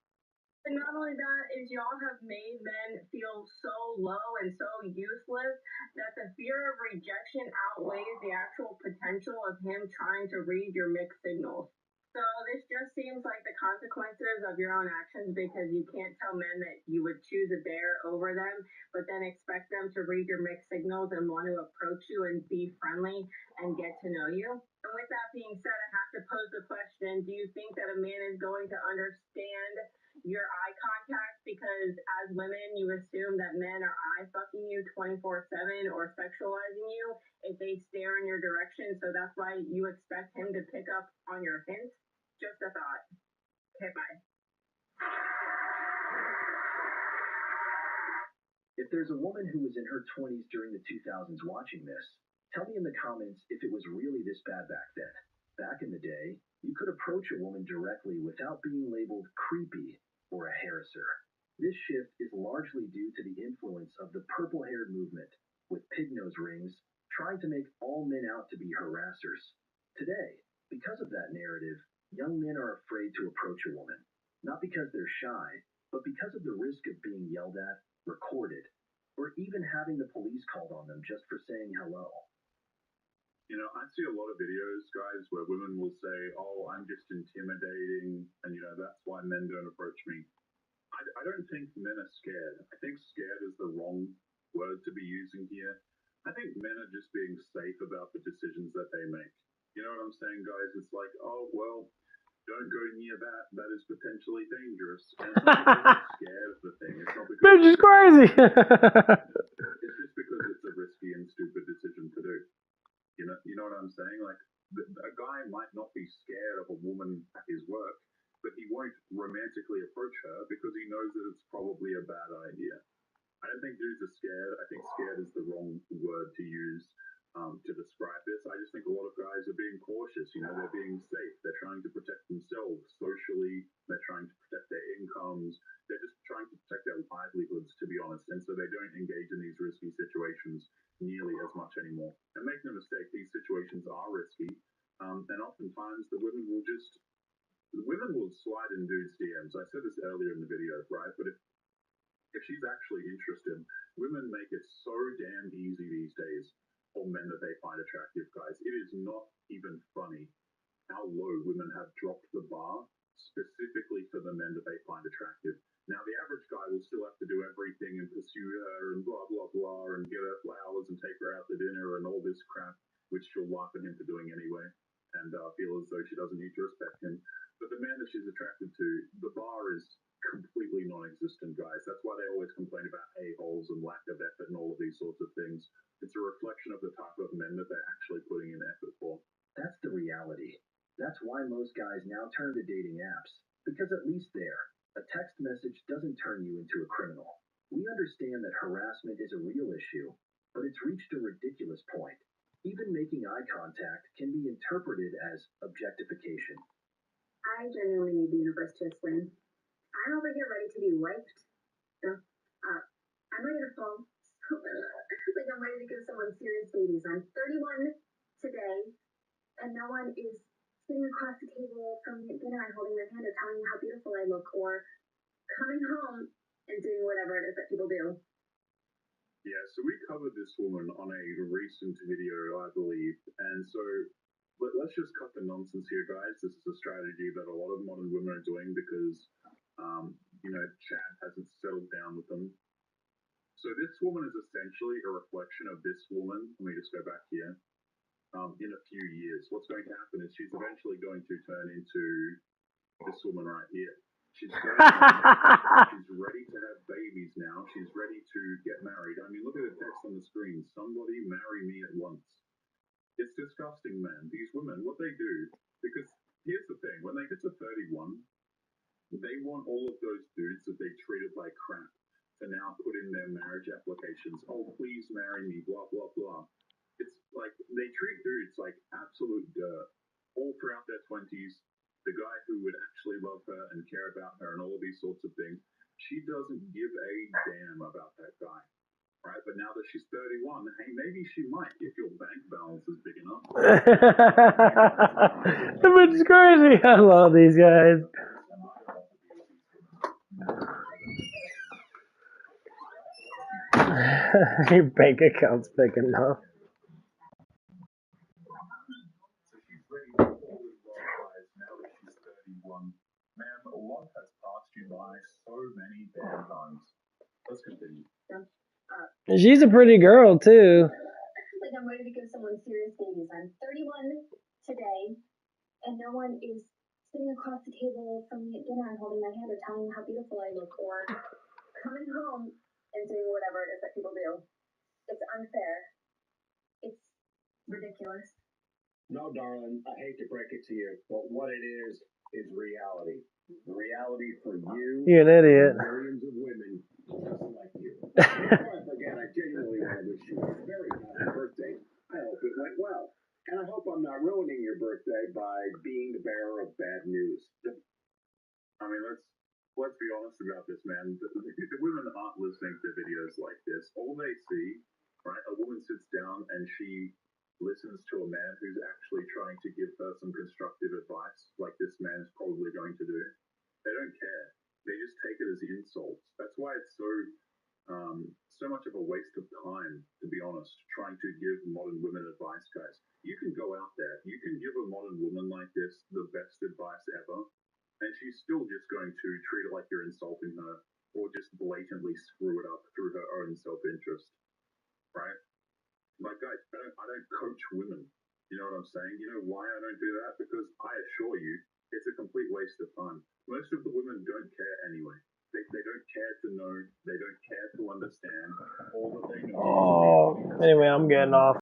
Speaker 6: And not only that is y'all have made men feel so low and so useless that the fear of rejection outweighs the actual potential of him trying to read your mixed signals. So this just seems like the consequences of your own actions because you can't tell men that you would choose a bear over them, but then expect them to read your mixed signals and want to approach you and be friendly and get to know you. And with that being said, I have to pose the question, do you think that a man is going to understand your eye contact because as women you assume that men are eye fucking you 24/7 or sexualizing you if they stare in your direction, so that's why you expect him to pick up on your hints? Just a thought. Okay, bye.
Speaker 7: If there's a woman who was in her 20s during the 2000s watching this, tell me in the comments if it was really this bad back then. Back in the day, you could approach a woman directly without being labeled creepy or a harasser. This shift is largely due to the influence of the purple-haired movement, with pig nose rings trying to make all men out to be harassers. Today, because of that narrative, young men are afraid to approach a woman, not because they're shy, but because of the risk of being yelled at, recorded, or even having the police called on them just for saying hello.
Speaker 1: You know, I see a lot of videos, guys, where women will say, oh, I'm just intimidating, and, you know, that's why men don't approach me. I don't think men are scared. I think scared is the wrong word to be using here. I think men are just being safe about the decisions that they make. You know what I'm saying, guys? It's like, oh, well, don't go near that. That is potentially dangerous. And it's not because they're scared of the thing. It's not because
Speaker 2: Bitch is crazy.
Speaker 1: it's just because it's a risky and stupid decision to do. You know what I'm saying? Like, a guy might not be scared of a woman at his work, but he won't romantically approach her because he knows that it's probably a bad idea. I don't think dudes are scared. I think scared is the wrong word to use to describe this. I just think a lot of guys are being cautious. You know, they're being safe. They're trying to protect themselves socially. They're trying to protect their incomes. They're just trying to protect their livelihoods, to be honest. And so they don't engage in these risky situations nearly as much anymore. And make no mistake, these situations are risky. And oftentimes the women will slide in dudes' DMs. I said this earlier in the video, right? But if she's actually interested, women make it so damn easy these days for men that they find attractive, guys. It is not even funny how low women have dropped the bar specifically for the men that they find attractive. Now, the average guy will still have to do everything and pursue her and blah, blah, blah, and get her flowers and take her out to dinner and all this crap, which she'll laugh at him for doing anyway and feel as though she doesn't need to respect him. But the man that she's attracted to, the bar is completely non-existent, guys. That's why they always complain about a-holes and lack of effort and all of these sorts of things. It's a reflection of the type of men that they're actually putting in effort for.
Speaker 7: That's the reality. That's why most guys now turn to dating apps, because at least there, a text message doesn't turn you into a criminal. We understand that harassment is a real issue, but it's reached a ridiculous point. Even making eye contact can be interpreted as objectification.
Speaker 6: I genuinely need the universe to explain. I'm over here ready to be wiped. So, I'm ready to fall. Like I'm ready to give someone serious babies. I'm 31 today, and no one is sitting across the table from dinner and holding their hand or telling me how beautiful I look or coming home and doing whatever it is that people do.
Speaker 1: Yeah, so we covered this woman on a recent video, I believe, and so let's just cut the nonsense here, guys. This is a strategy that a lot of modern women are doing because, you know, Chad hasn't settled down with them. So this woman is essentially a reflection of this woman. Let me just go back here. In a few years, what's going to happen is she's eventually going to turn into this woman right here. She's ready to have babies now. She's ready to get married. I mean, look at the text on the screen. Somebody marry me at once. It's disgusting, man. These women, what they do, because here's the thing. When they get to 31, they want all of those dudes that they treated like crap to now put in their marriage applications. Oh, please marry me, blah, blah, blah. It's like they treat dudes like absolute dirt all throughout their 20s. The guy who would actually love her and care about her and all of these sorts of things, she doesn't give a damn about that guy, right? But now that she's 31, hey, maybe she might if your bank balance is big enough.
Speaker 2: The bitch is crazy. I love these guys. Your bank account's big enough.
Speaker 1: So she's ready to fall in love, guys, now that she's 31. Ma'am, life has passed you by so many damn times. Let's continue.
Speaker 2: She's a pretty girl too.
Speaker 6: Like I'm ready to give someone serious babies. I'm 31 today, and no one is sitting across the table from me at dinner and holding my hand or telling me how beautiful I look or coming home and doing whatever it is that people do. It's unfair. It's ridiculous.
Speaker 7: No, darling, I hate to break it to you, but what it is reality. The reality for you,
Speaker 2: You're an idiot.
Speaker 7: millions of women just like you. Before I forget, I genuinely want to wish you a very happy birthday. I hope it went well. And I hope I'm not ruining your birthday by being the bearer of bad news.
Speaker 1: I mean, let's be honest about this, man. The women aren't listening to videos like this. All they see, right? A woman sits down and she listens to a man who's actually trying to give her some constructive advice, like this man's probably going to do. They don't care. They just take it as insults. That's why it's so much of a waste of time, to be honest, trying to give modern women advice, guys. You can go out there, you can give a modern woman like this the best advice ever, and she's still just going to treat it like you're insulting her, or just blatantly screw it up through her own self-interest, right? Like, guys, I don't coach women. You know what I'm saying? You know why I don't do that? Because I assure you, it's a complete waste of time. Most of the women don't care anyway. They don't care to know. They don't care to understand. All that they know.
Speaker 2: Oh, anyway, I'm getting off.